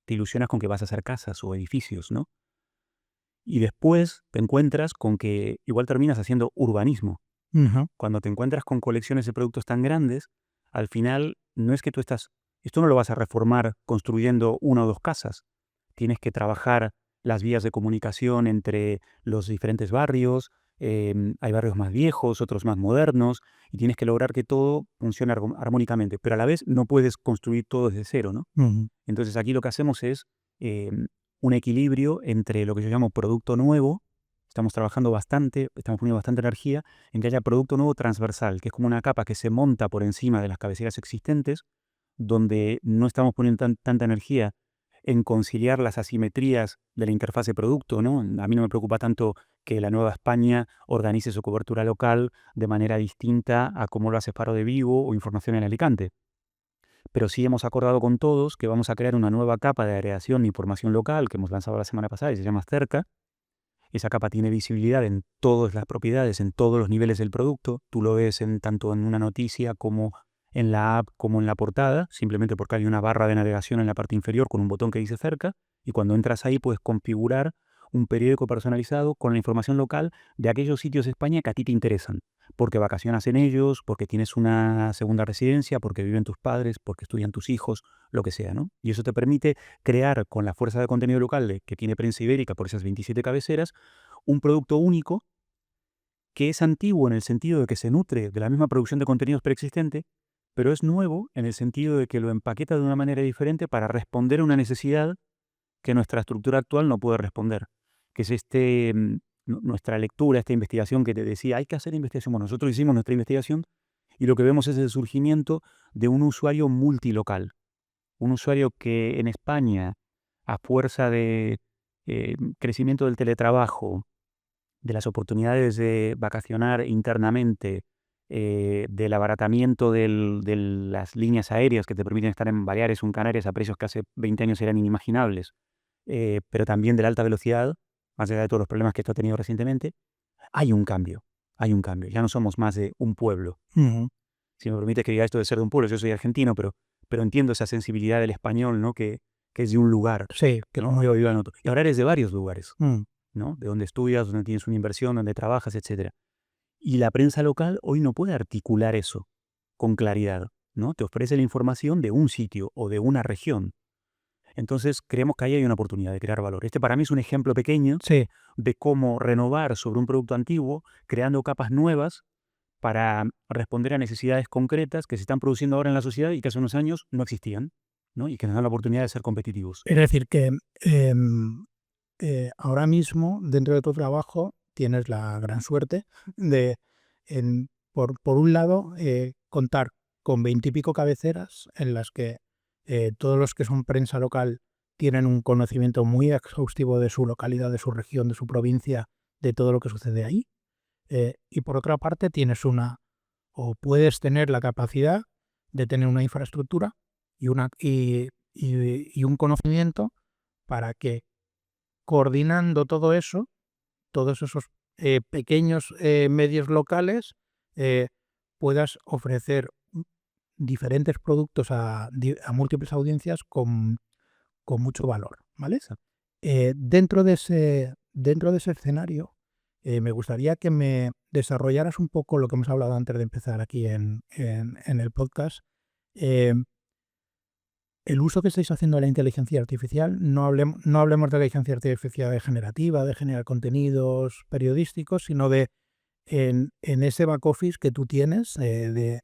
te ilusionas con que vas a hacer casas o edificios, ¿no? Y después te encuentras con que igual terminas haciendo urbanismo. Ujú. Cuando te encuentras con colecciones de productos tan grandes, al final no es que esto no lo vas a reformar construyendo una o dos casas. Tienes que trabajar las vías de comunicación entre los diferentes barrios, hay barrios más viejos, otros más modernos, y tienes que lograr que todo funcione armónicamente, pero a la vez no puedes construir todo desde cero, ¿no? Ujú. Entonces aquí lo que hacemos es un equilibrio entre lo que yo llamo producto nuevo. Estamos trabajando bastante, estamos poniendo bastante energía en que haya producto nuevo transversal, que es como una capa que se monta por encima de las cabeceras existentes, donde no estamos poniendo tanta energía en conciliar las asimetrías de la interfase producto, ¿no? A mí no me preocupa tanto que la Nueva España organice su cobertura local de manera distinta a cómo lo hace Faro de Vigo o Información en Alicante. Pero sí hemos acordado con todos que vamos a crear una nueva capa de agregación de información local que hemos lanzado la semana pasada y se llama Cerca. Esa capa tiene visibilidad en todas las propiedades, en todos los niveles del producto. Tú lo ves tanto en una noticia como en la app, como en la portada, simplemente porque hay una barra de navegación en la parte inferior con un botón que dice Cerca, y cuando entras ahí puedes configurar un periódico personalizado con la información local de aquellos sitios de España que a ti te interesan, porque vacacionas en ellos, porque tienes una segunda residencia, porque viven tus padres, porque estudian tus hijos, lo que sea, ¿no? Y eso te permite crear con la fuerza de contenido local que tiene Prensa Ibérica por esas 27 cabeceras, un producto único que es antiguo en el sentido de que se nutre de la misma producción de contenidos preexistente, pero es nuevo en el sentido de que lo empaqueta de una manera diferente para responder a una necesidad que nuestra estructura actual no puede responder, que es nuestra lectura, esta investigación que te decía, hay que hacer investigación. Bueno, nosotros hicimos nuestra investigación y lo que vemos es el surgimiento de un usuario multilocal, un usuario que en España, a fuerza de crecimiento del teletrabajo, de las oportunidades de vacacionar internamente, del abaratamiento de las líneas aéreas que te permiten estar en Baleares o en Canarias a precios que hace 20 años eran inimaginables, pero también de la alta velocidad, más allá de todos los problemas que esto ha tenido recientemente, hay un cambio, hay un cambio. Ya no somos más de un pueblo. Ujú. Si me permite que diga esto de ser de un pueblo, yo soy argentino, pero entiendo esa sensibilidad del español, ¿no? Que es de un lugar, Sí, que ¿no? no. Yo vivo en otro. Y ahora eres de varios lugares, Mm. ¿no? De donde estudias, donde tienes una inversión, donde trabajas, etcétera. Y la prensa local hoy no puede articular eso con claridad, ¿no? Te ofrece la información de un sitio o de una región. Entonces, creemos que ahí hay una oportunidad de crear valor. Este para mí es un ejemplo pequeño Sí, de cómo renovar sobre un producto antiguo, creando capas nuevas para responder a necesidades concretas que se están produciendo ahora en la sociedad y que hace unos años no existían, ¿no? Y que nos dan la oportunidad de ser competitivos. es decir, que ahora mismo dentro de tu trabajo tienes la gran suerte de, por un lado, contar con 20 y pico cabeceras en las que todos los que son prensa local tienen un conocimiento muy exhaustivo de su localidad, de su región, de su provincia, de todo lo que sucede ahí. Y por otra parte, tienes o puedes tener la capacidad de tener una infraestructura y un conocimiento para que coordinando todo eso, todos esos pequeños medios locales, puedas ofrecer diferentes productos a múltiples audiencias con mucho valor, ¿vale? Exacto. Dentro de ese escenario, me gustaría que me desarrollaras un poco lo que hemos hablado antes de empezar aquí en el podcast. eh, el uso que estáis haciendo de la inteligencia artificial, no hablemos de la inteligencia artificial generativa, de generar contenidos periodísticos, sino en ese back office que tú tienes, de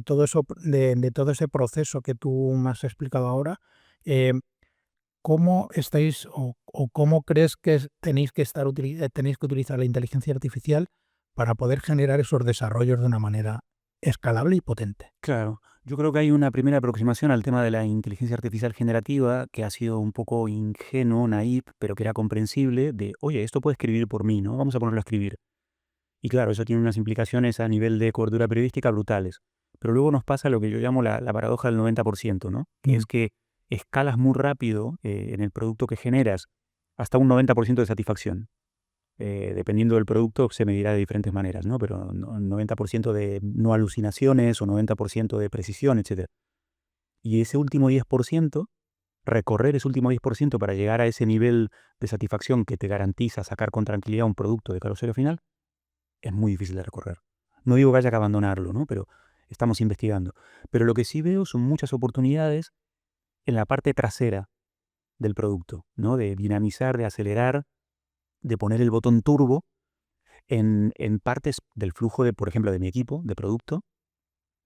todo eso, de todo ese proceso que tú me has explicado ahora. eh, ¿Cómo estáis o cómo crees que tenéis que utilizar la inteligencia artificial para poder generar esos desarrollos de una manera escalable y potente? Claro, yo creo que hay una primera aproximación al tema de la inteligencia artificial generativa que ha sido un poco ingenuo, naif, pero que era comprensible de, oye, esto puede escribir por mí, ¿no? Vamos a ponerlo a escribir. Y claro, eso tiene unas implicaciones a nivel de cobertura periodística brutales. Pero luego nos pasa lo que yo llamo la paradoja del 90%, ¿no? Que Mm, es que escalas muy rápido en el producto que generas hasta un 90% de satisfacción. Dependiendo del producto se medirá de diferentes maneras, ¿no? Pero 90% de no alucinaciones o 90% de precisión, etcétera. Y ese último 10%, recorrer ese último 10% para llegar a ese nivel de satisfacción que te garantiza sacar con tranquilidad un producto de cara al usuario final, es muy difícil de recorrer. No digo que haya que abandonarlo, ¿no? Pero estamos investigando. Pero lo que sí veo son muchas oportunidades en la parte trasera del producto, ¿no? De dinamizar, de acelerar, de poner el botón turbo en partes del flujo de, por ejemplo, de mi equipo, de producto,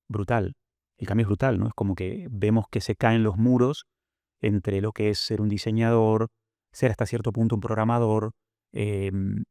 brutal. El cambio es brutal, ¿no? Es como que vemos que se caen los muros entre lo que es ser un diseñador, ser hasta cierto punto un programador, em,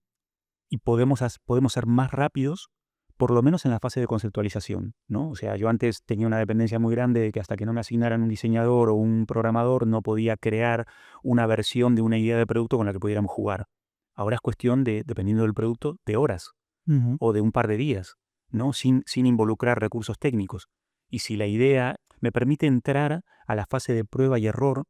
y podemos ser más rápidos, por lo menos en la fase de conceptualización, ¿no? O sea, yo antes tenía una dependencia muy grande de que hasta que no me asignaran un diseñador o un programador no podía crear una versión de una idea de producto con la que pudiéramos jugar. Ahora es cuestión de, dependiendo del producto, de horas ujú, o de un par de días, ¿no? Sin involucrar recursos técnicos. Y si la idea me permite entrar a la fase de prueba y error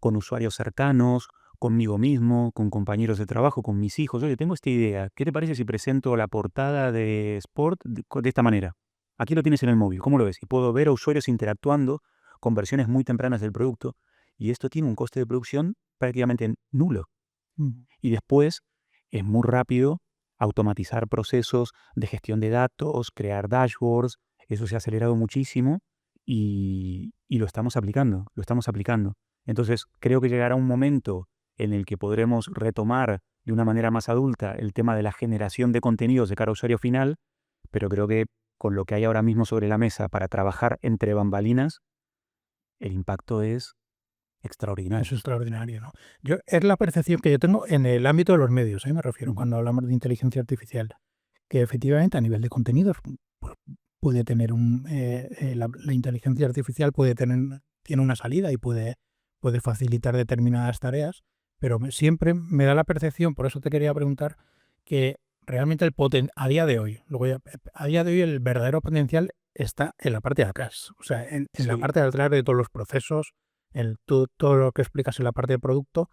con usuarios cercanos, conmigo mismo, con compañeros de trabajo, con mis hijos. Oye, tengo esta idea. ¿Qué te parece si presento la portada de Sport de esta manera? Aquí lo tienes en el móvil. ¿Cómo lo ves? Y puedo ver a usuarios interactuando con versiones muy tempranas del producto. Y esto tiene un coste de producción prácticamente nulo. ujú. Y después es muy rápido automatizar procesos de gestión de datos, crear dashboards. Eso se ha acelerado muchísimo y lo estamos aplicando, lo estamos aplicando. Entonces, creo que llegará un momento en el que podremos retomar de una manera más adulta el tema de la generación de contenidos de cara a usuario final, pero creo que con lo que hay ahora mismo sobre la mesa para trabajar entre bambalinas, el impacto es Es extraordinario. extraordinario, ¿no? Es la percepción que yo tengo en el ámbito de los medios, me refiero, Ujú. cuando hablamos de inteligencia artificial, que efectivamente a nivel de contenidos puede tener la inteligencia artificial tiene una salida y puede facilitar determinadas tareas, pero siempre me da la percepción, por eso te quería preguntar, que realmente a día de hoy, a día de hoy el verdadero potencial está en la parte de atrás, o sea, en la Sí. parte de atrás de todos los procesos, todo lo que explicas en la parte de producto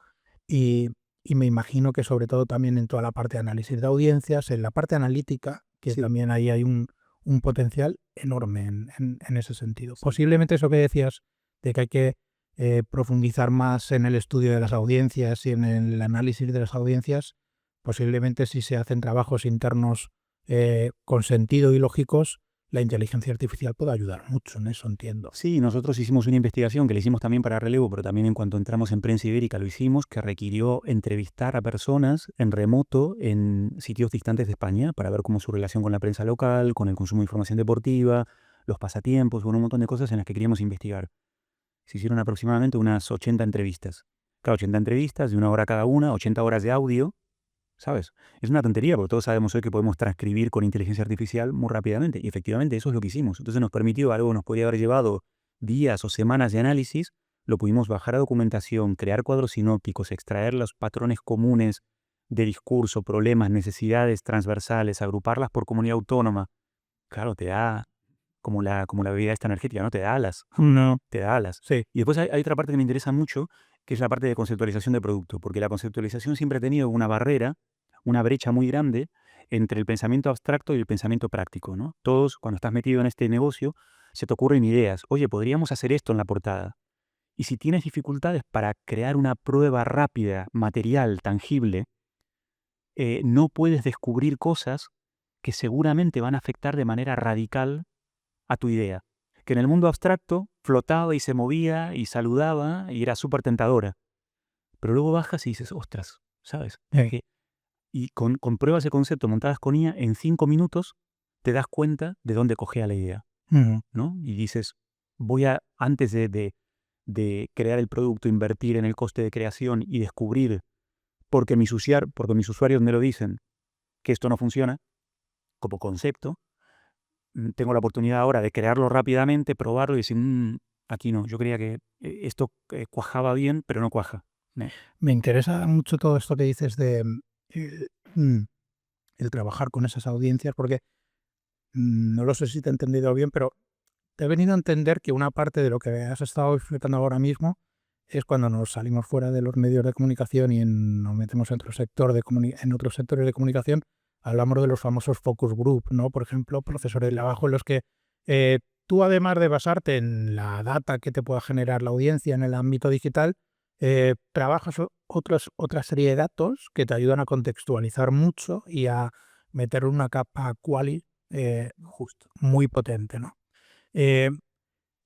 y, y me imagino que sobre todo también en toda la parte de análisis de audiencias, en la parte analítica, que Sí. también ahí hay un potencial enorme en ese sentido. Sí. Posiblemente eso que decías de que hay que profundizar más en el estudio de las audiencias y en el análisis de las audiencias, posiblemente si se hacen trabajos internos con sentido y lógicos, la inteligencia artificial puede ayudar mucho en eso, entiendo. Sí, nosotros hicimos una investigación que le hicimos también para Relevo, pero también en cuanto entramos en Prensa Ibérica lo hicimos, que requirió entrevistar a personas en remoto en sitios distantes de España para ver cómo es su relación con la prensa local, con el consumo de información deportiva, los pasatiempos, bueno, un montón de cosas en las que queríamos investigar. Se hicieron aproximadamente unas 80 entrevistas. Cada 80 entrevistas de una hora cada una, 80 horas de audio, ¿sabes? Es una tontería porque todos sabemos hoy que podemos transcribir con inteligencia artificial muy rápidamente y efectivamente eso es lo que hicimos. Entonces nos permitió algo que nos podría haber llevado días o semanas de análisis, lo pudimos bajar a documentación, crear cuadros sinópticos, extraer los patrones comunes de discurso, problemas, necesidades transversales, agruparlas por comunidad autónoma. Claro, te da como la bebida esta energética, ¿no? Te da alas, No. te da alas. Sí. Y después hay otra parte que me interesa mucho, que es la parte de conceptualización de producto, porque la conceptualización siempre ha tenido una barrera, una brecha muy grande entre el pensamiento abstracto y el pensamiento práctico, ¿no? Todos, cuando estás metido en este negocio, se te ocurren ideas. Oye, podríamos hacer esto en la portada. Y si tienes dificultades para crear una prueba rápida, material, tangible, no puedes descubrir cosas que seguramente van a afectar de manera radical a tu idea. Que en el mundo abstracto flotaba y se movía y saludaba y era súper tentadora. Pero luego bajas y dices, ostras, ¿sabes? Sí. Y con pruebas de concepto montadas con IA, en 5 minutos te das cuenta de dónde cogea la idea, Ujú. ¿no? Y dices, antes de crear el producto, invertir en el coste de creación y descubrir, porque mis usuarios me lo dicen, que esto no funciona como concepto, tengo la oportunidad ahora de crearlo rápidamente, probarlo y decir, aquí no, yo creía que esto cuajaba bien, pero no cuaja. Me interesa mucho todo esto que dices de eh, mm, el trabajar con esas audiencias, porque no lo sé si te he entendido bien, pero te he venido a entender que una parte de lo que has estado explicando ahora mismo es cuando nos salimos fuera de los medios de comunicación y nos metemos en otro en otros sectores de comunicación, hablamos de los famosos focus group, ¿no? Por ejemplo, procesos de trabajo en los que tú, además de basarte en la data que te pueda generar la audiencia en el ámbito digital, trabajas otra serie de datos que te ayudan a contextualizar mucho y a meter una capa quali Justo. muy potente, ¿no? Eh,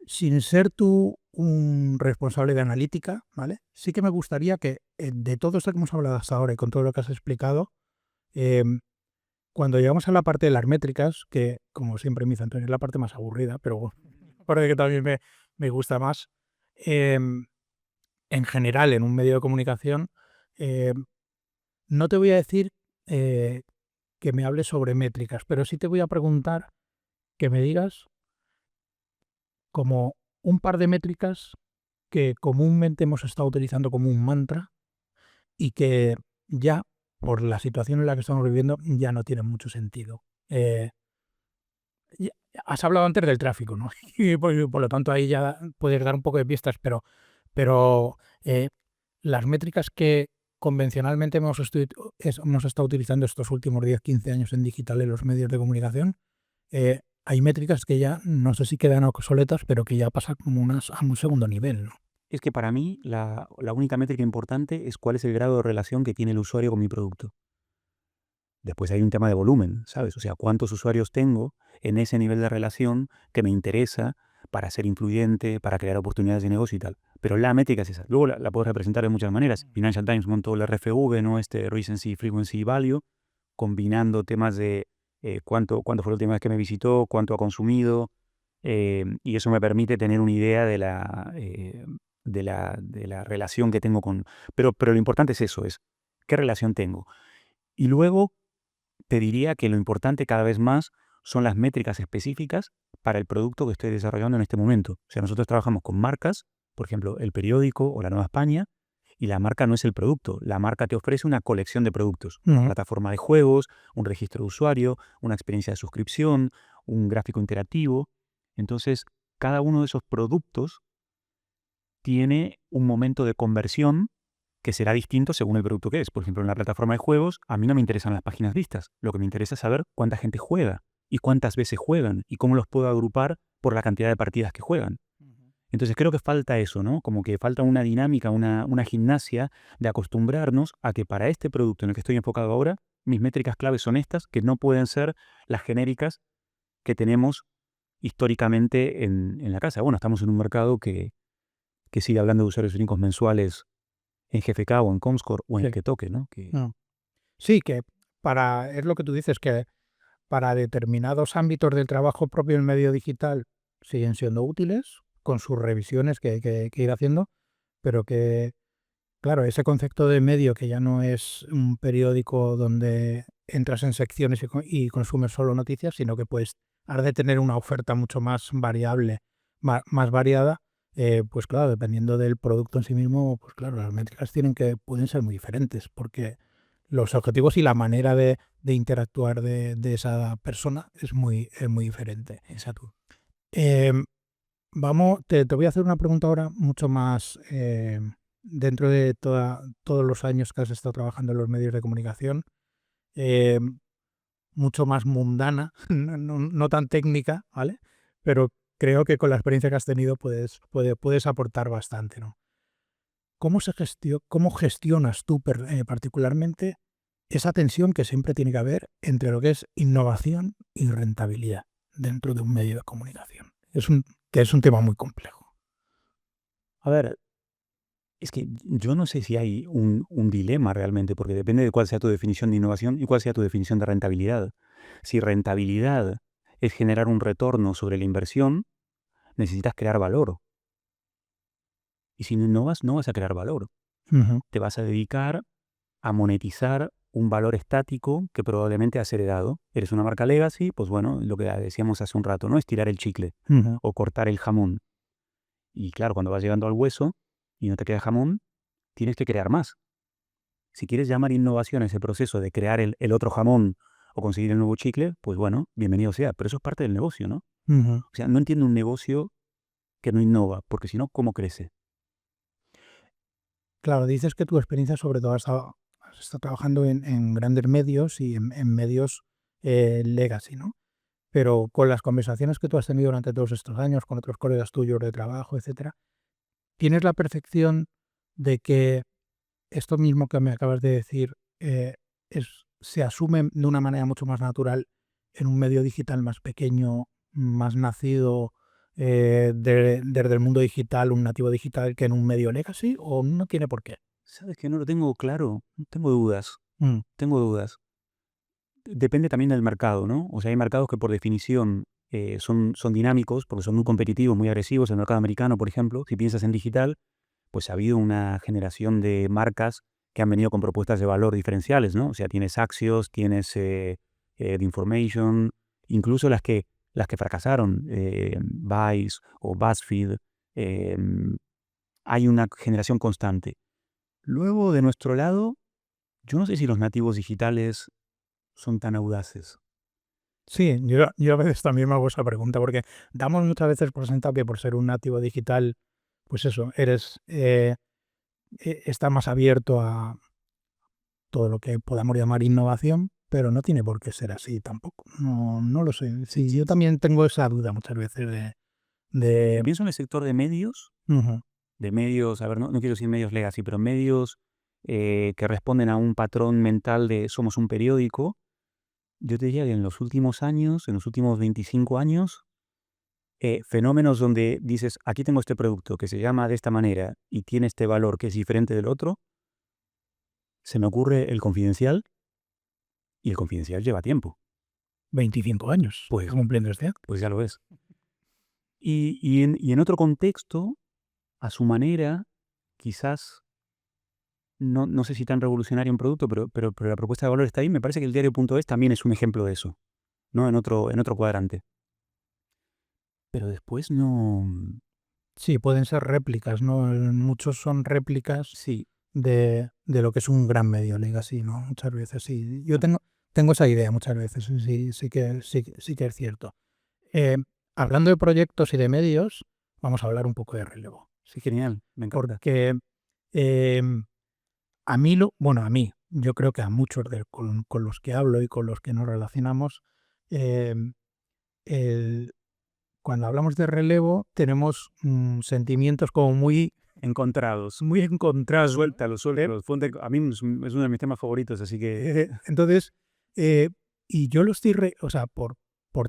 Sin ser tú un responsable de analítica, ¿vale? Sí que me gustaría que de todo esto que hemos hablado hasta ahora y con todo lo que has explicado, em, cuando llegamos a la parte de las métricas, que como siempre me dice Antonio, es la parte más aburrida, pero bueno, parece que también me gusta más, em, en general en un medio de comunicación, em, no te voy a decir eh, que me hables sobre métricas, pero sí te voy a preguntar que me digas como un par de métricas que comúnmente hemos estado utilizando como un mantra y que ya, por la situación en la que estamos viviendo, ya no tienen mucho sentido. Ya- Has hablado antes del tráfico, ¿no? Y por lo tanto ahí ya puedes dar un poco de pistas, pero las métricas que convencionalmente hemos estado utilizando estos últimos 10 15 años en digital en los medios de comunicación, hay métricas que ya no sé si quedan obsoletas, pero que ya pasan como a un segundo nivel, ¿no? Es que para mí la única métrica importante es cuál es el grado de relación que tiene el usuario con mi producto. Después hay un tema de volumen, ¿sabes? O sea, cuántos usuarios tengo en ese nivel de relación que me interesa para ser influyente, para crear oportunidades de negocio y tal. Pero la métrica es esa. Luego la puedes representar de muchas maneras. Financial Times montó el RFV, ¿no? Recency, Frequency y Value, combinando temas de cuánto fue la última vez que me visitó, cuánto ha consumido, y eso me permite tener una idea de la relación que tengo con... Pero lo importante es eso, es qué relación tengo. Y luego te diría que lo importante cada vez más son las métricas específicas para el producto que estoy desarrollando en este momento. O sea, nosotros trabajamos con marcas, por ejemplo, El Periódico o La Nueva España, y la marca no es el producto, la marca te ofrece una colección de productos, una Ujú. plataforma de juegos, un registro de usuario, una experiencia de suscripción, un gráfico interactivo. Entonces, cada uno de esos productos tiene un momento de conversión que será distinto según el producto que es. Por ejemplo, en la plataforma de juegos, a mí no me interesan las páginas vistas. Lo que me interesa es saber cuánta gente juega y cuántas veces juegan y cómo los puedo agrupar por la cantidad de partidas que juegan. Entonces creo que falta eso, ¿no? Como que falta una dinámica, una gimnasia de acostumbrarnos a que para este producto en el que estoy enfocado ahora, mis métricas claves son estas, que no pueden ser las genéricas que tenemos históricamente en la casa. Bueno, estamos en un mercado que sigue hablando de usuarios únicos mensuales en GFK o en Comscore o en el Sí. que toque, ¿no? Mm. Sí, que es lo que tú dices, que para determinados ámbitos del trabajo propio en medio digital siguen siendo útiles, con sus revisiones que hay que ir haciendo, pero que, claro, ese concepto de medio que ya no es un periódico donde entras en secciones y consumes solo noticias, sino que pues has de tener una oferta mucho más variable, más variada, pues claro, dependiendo del producto en sí mismo, pues claro, las métricas pueden ser muy diferentes, porque los objetivos y la manera de interactuar de esa persona es muy diferente. Exacto. Eh, te voy a hacer una pregunta ahora mucho más dentro de todos los años que has estado trabajando en los medios de comunicación, eh, mucho más mundana, no tan técnica, ¿vale? Pero creo que con la experiencia que has tenido puedes aportar bastante, ¿no? ¿Cómo gestionas tú particularmente esa tensión que siempre tiene que haber entre lo que es innovación y rentabilidad dentro de un medio de comunicación? Que es un tema muy complejo. A ver, es que yo no sé si hay un dilema realmente, porque depende de cuál sea tu definición de innovación y cuál sea tu definición de rentabilidad. Si rentabilidad es generar un retorno sobre la inversión, necesitas crear valor. Y si no innovas, no vas a crear valor. Ujú, Te vas a dedicar a monetizar un valor estático que probablemente has heredado. Eres una marca legacy, pues bueno, lo que decíamos hace un rato, ¿no? Estirar el chicle ujú. o cortar el jamón. Y claro, cuando vas llegando al hueso y no te queda jamón, tienes que crear más. Si quieres llamar innovación a ese proceso de crear el otro jamón o conseguir el nuevo chicle, pues bueno, bienvenido sea. Pero eso es parte del negocio, ¿no? Ujú. O sea, no entiendo un negocio que no innova, porque si no, ¿cómo crece? Claro, dices que tu experiencia sobre todo has estado trabajando en grandes medios y en medios legacy, ¿no? Pero con las conversaciones que tú has tenido durante todos estos años con otros colegas tuyos de trabajo, etcétera, ¿tienes la percepción de que esto mismo que me acabas de decir se asume de una manera mucho más natural en un medio digital más pequeño, más nacido desde el mundo digital, un nativo digital, que en un medio legacy, o no tiene por qué? ¿Sabes que no lo tengo claro? Tengo dudas, Mm, tengo dudas. Depende también del mercado, ¿no? O sea, hay mercados que por definición son dinámicos, porque son muy competitivos, muy agresivos. El mercado americano, por ejemplo, si piensas en digital, pues ha habido una generación de marcas que han venido con propuestas de valor diferenciales, ¿no? O sea, tienes Axios, tienes The Information, incluso las que fracasaron, Vice o BuzzFeed, eh, hay una generación constante. Luego, de nuestro lado, yo no sé si los nativos digitales son tan audaces. sí, yo a veces también me hago esa pregunta, porque damos muchas veces por sentado que por ser un nativo digital, pues eso, está más abierto a todo lo que podamos llamar innovación, pero no tiene por qué ser así tampoco. No lo sé. Sí, yo también tengo esa duda muchas veces de Pienso en el sector ujú, de medios, a ver, no quiero decir medios legacy, pero medios que responden a un patrón mental de somos un periódico. Yo te diría que en los últimos años, en los últimos 25 años, fenómenos donde dices, aquí tengo este producto que se llama de esta manera y tiene este valor que es diferente del otro, se me ocurre el Confidencial y el Confidencial lleva tiempo. 25 años, está Pues, cumpliendo este año. pues ya lo es. Y en otro contexto, a su manera, quizás, no sé si tan revolucionario un producto, pero la propuesta de valor está ahí. Me parece que el diario.es también es un ejemplo de eso, ¿no? En otro cuadrante. Pero después no. Sí, pueden ser réplicas, ¿no? Muchos son réplicas Sí. de lo que es un gran medio legacy, ¿no? Muchas veces sí. Tengo esa idea muchas veces, sí que es cierto. Eh, Hablando de proyectos y de medios, vamos a hablar un poco de relevo. Sí, genial, me encanta. Porque em, a mí, yo creo que a muchos con los que hablo y con los que nos relacionamos, em, el- cuando hablamos de relevo tenemos sentimientos como Encontrados. muy encontrados, ¿no? Suéltalo, ¿Eh? suéltalo. A mí es uno de mis temas favoritos, así que. Entonces, y yo lo o sea, por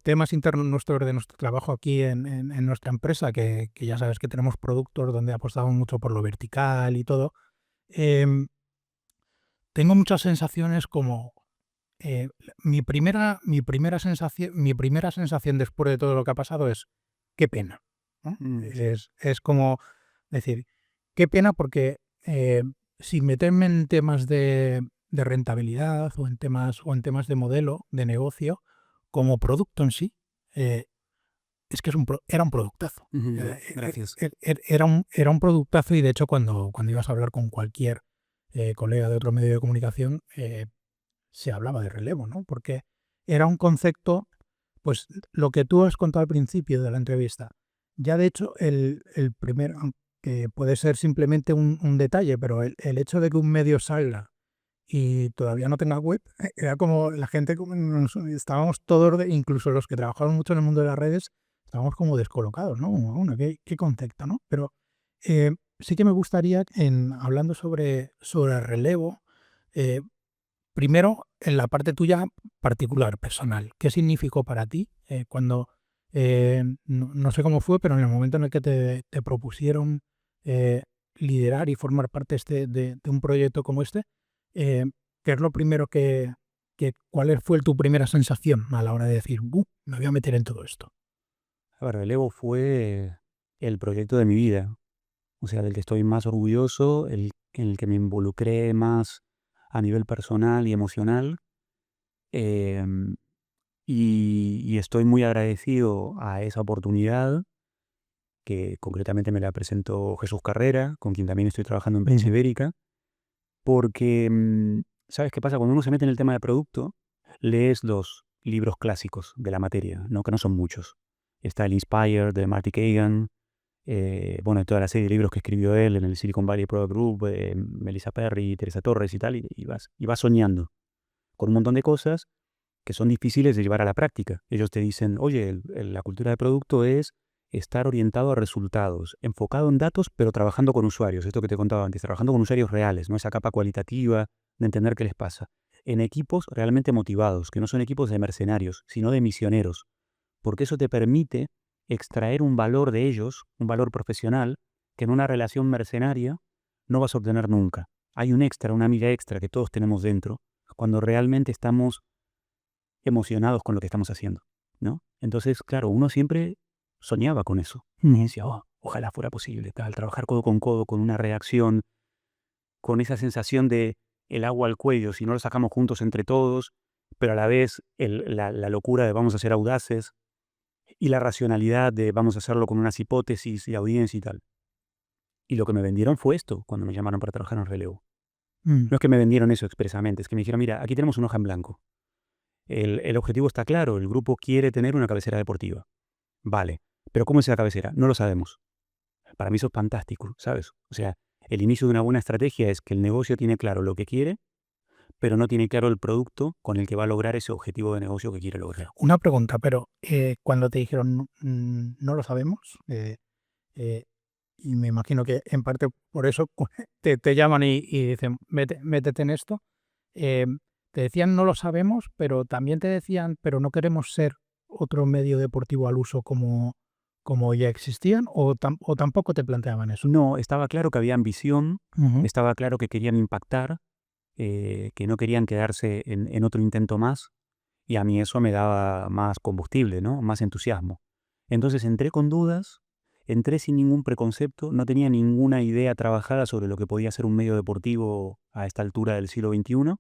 temas internos de nuestro trabajo aquí en nuestra empresa, que ya sabes que tenemos productos donde apostamos mucho por lo vertical y todo, em, tengo muchas sensaciones como eh, mi primera sensación después de todo lo que ha pasado es qué pena, ¿no? Sí. Es como decir, qué pena porque sin meterme en temas de rentabilidad o en temas de modelo de negocio, como producto en sí, eh, es que era un productazo. Ujú, gracias. Era un productazo y de hecho cuando ibas a hablar con cualquier colega de otro medio de comunicación, se hablaba de relevo, ¿no? Porque era un concepto Pues lo que tú has contado al principio de la entrevista, ya de hecho el primer, aunque puede ser simplemente un detalle, pero el hecho de que un medio salga y todavía no tenga web, era como la gente, estábamos todos, incluso los que trabajamos mucho en el mundo de las redes, estábamos como descolocados, ¿no? Como, bueno, ¿qué concepto, no? Pero sí que me gustaría, hablando sobre relevo, eh, primero, en la parte tuya particular, personal, ¿qué significó para ti cuando, no sé cómo fue, pero en el momento en el que te propusieron eh, liderar y formar parte de un proyecto como este? eh, ¿Qué es lo primero cuál fue tu primera sensación a la hora de decir, me voy a meter en todo esto"? A ver, Relevo fue el proyecto de mi vida, o sea, del que estoy más orgulloso, en el que me involucré más a nivel personal y emocional. em, y estoy muy agradecido a esa oportunidad, que concretamente me la presentó Jesús Carrera, con quien también estoy trabajando en Prensa Ibérica, porque, ¿sabes qué pasa? Cuando uno se mete en el tema de producto, lees los libros clásicos de la materia, ¿no? Que no son muchos. Está el Inspired de Marty Kagan, bueno, toda la serie de libros que escribió él en el Silicon Valley Product Group, Melissa Perry, Teresa Torres y tal, y vas soñando con un montón de cosas que son difíciles de llevar a la práctica. Ellos te dicen, oye, la cultura de producto es estar orientado a resultados, enfocado en datos, pero trabajando con usuarios. Esto que te contaba antes, trabajando con usuarios reales, no esa capa cualitativa de entender qué les pasa. En equipos realmente motivados, que no son equipos de mercenarios, sino de misioneros, porque eso te permite extraer un valor de ellos, un valor profesional, que en una relación mercenaria no vas a obtener nunca. Hay un extra, una milla extra que todos tenemos dentro, cuando realmente estamos emocionados con lo que estamos haciendo, ¿no? Entonces, claro, uno siempre soñaba con eso. Y decía, "Oh, ojalá fuera posible, tal, trabajar codo con codo, con una reacción, con esa sensación de el agua al cuello, si no lo sacamos juntos entre todos, pero a la vez la locura de vamos a ser audaces y la racionalidad de vamos a hacerlo con unas hipótesis y audiencia y tal". Y lo que me vendieron fue esto cuando me llamaron para trabajar en Relevo. Mm. No es que me vendieron eso expresamente, es que me dijeron, mira, aquí tenemos una hoja en blanco. El objetivo está claro, el grupo quiere tener una cabecera deportiva. Vale, pero ¿cómo es esa cabecera? No lo sabemos. Para mí eso es fantástico, ¿sabes? O sea, el inicio de una buena estrategia es que el negocio tiene claro lo que quiere, pero no tiene claro el producto con el que va a lograr ese objetivo de negocio que quiere lograr. Una pregunta, pero cuando te dijeron no lo sabemos, eh, y me imagino que en parte por eso te llaman y dicen, métete en esto, eh, te decían no lo sabemos, pero también te decían, pero no queremos ser otro medio deportivo al uso como ya existían, o tampoco te planteaban eso. No, estaba claro que había ambición, Ujú. estaba claro que querían impactar, que no querían quedarse en otro intento más, y a mí eso me daba más combustible, ¿no? Más entusiasmo. Entonces entré con dudas, entré sin ningún preconcepto, no tenía ninguna idea trabajada sobre lo que podía ser un medio deportivo a esta altura del siglo XXI,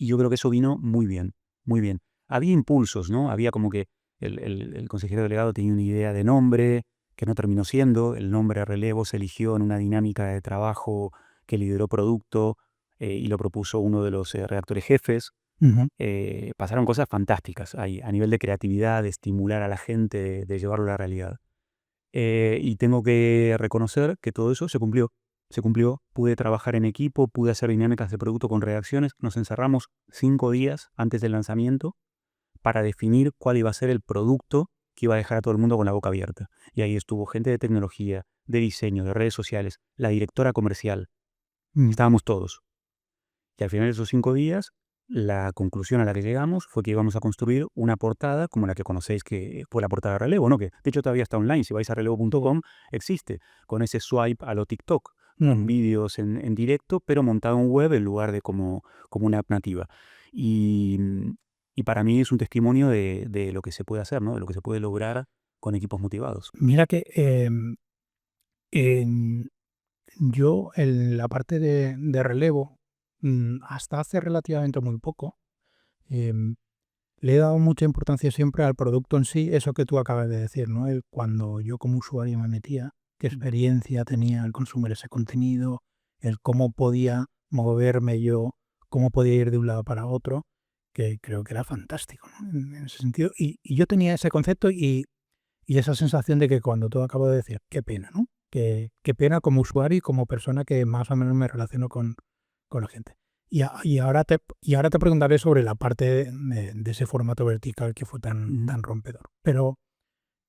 y yo creo que eso vino muy bien, muy bien. Había impulsos, ¿no? Había como que el consejero delegado tenía una idea de nombre que no terminó siendo. El nombre Relevo se eligió en una dinámica de trabajo que lideró producto, y lo propuso uno de los redactores jefes. Ujú. Pasaron cosas fantásticas ahí, a nivel de creatividad, de estimular a la gente, de llevarlo a la realidad. Y tengo que reconocer que todo eso se cumplió. Se cumplió, pude trabajar en equipo, pude hacer dinámicas de producto con redacciones. Nos encerramos 5 días antes del lanzamiento para definir cuál iba a ser el producto que iba a dejar a todo el mundo con la boca abierta. Y ahí estuvo gente de tecnología, de diseño, de redes sociales, la directora comercial. Mm. Estábamos todos. Y al final de esos 5 días, la conclusión a la que llegamos fue que íbamos a construir una portada como la que conocéis, que fue la portada de Relevo, ¿no? Que de hecho todavía está online. Si vais a relevo.com, existe, con ese swipe a lo TikTok, con Ujú. vídeos en directo, pero montado en web en lugar de como una app nativa. Y, y para mí es un testimonio de lo que se puede hacer, ¿no? De lo que se puede lograr con equipos motivados. Mira que en- yo en la parte de relevo, hasta hace relativamente muy poco, em, le he dado mucha importancia siempre al producto en sí, eso que tú acabas de decir, ¿no? Cuando yo como usuario me metía, qué experiencia tenía al consumir ese contenido, el cómo podía moverme yo, cómo podía ir de un lado para otro, que creo que era fantástico, ¿no? En ese sentido. Y yo tenía ese concepto y esa sensación de que cuando todo acabo de decir, qué pena, ¿no? Qué pena como usuario y como persona que más o menos me relaciono con la gente. Y ahora te preguntaré sobre la parte de ese formato vertical que fue tan, Ujú. tan rompedor. Pero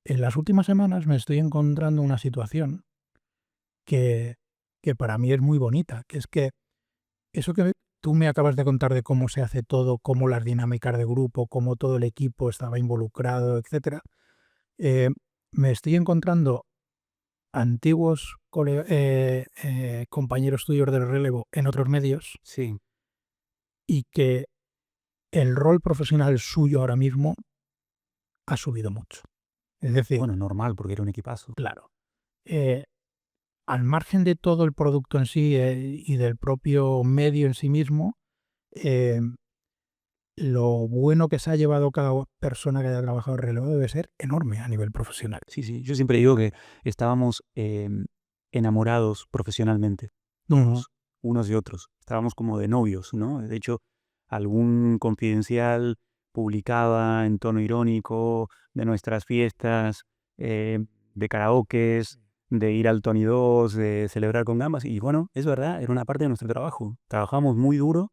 en las últimas semanas me estoy encontrando una situación que, que para mí es muy bonita, que es que eso que tú me acabas de contar de cómo se hace todo, cómo las dinámicas de grupo, cómo todo el equipo estaba involucrado, etcétera, eh, me estoy encontrando antiguos compañeros tuyos del relevo en otros medios Sí, y que el rol profesional suyo ahora mismo ha subido mucho. Es decir, bueno, normal, porque era un equipazo. claro, eh, al margen de todo el producto en sí y del propio medio en sí mismo, eh, lo bueno que se ha llevado cada persona que haya trabajado en relevo debe ser enorme a nivel profesional. Sí, sí, yo siempre digo que estábamos enamorados profesionalmente, Ujú. todos, unos de otros. Estábamos como de novios, ¿no? De hecho, algún confidencial publicaba en tono irónico de nuestras fiestas, de karaokes, de ir al Tony 2, de celebrar con gambas. Y bueno, es verdad, era una parte de nuestro trabajo. Trabajamos muy duro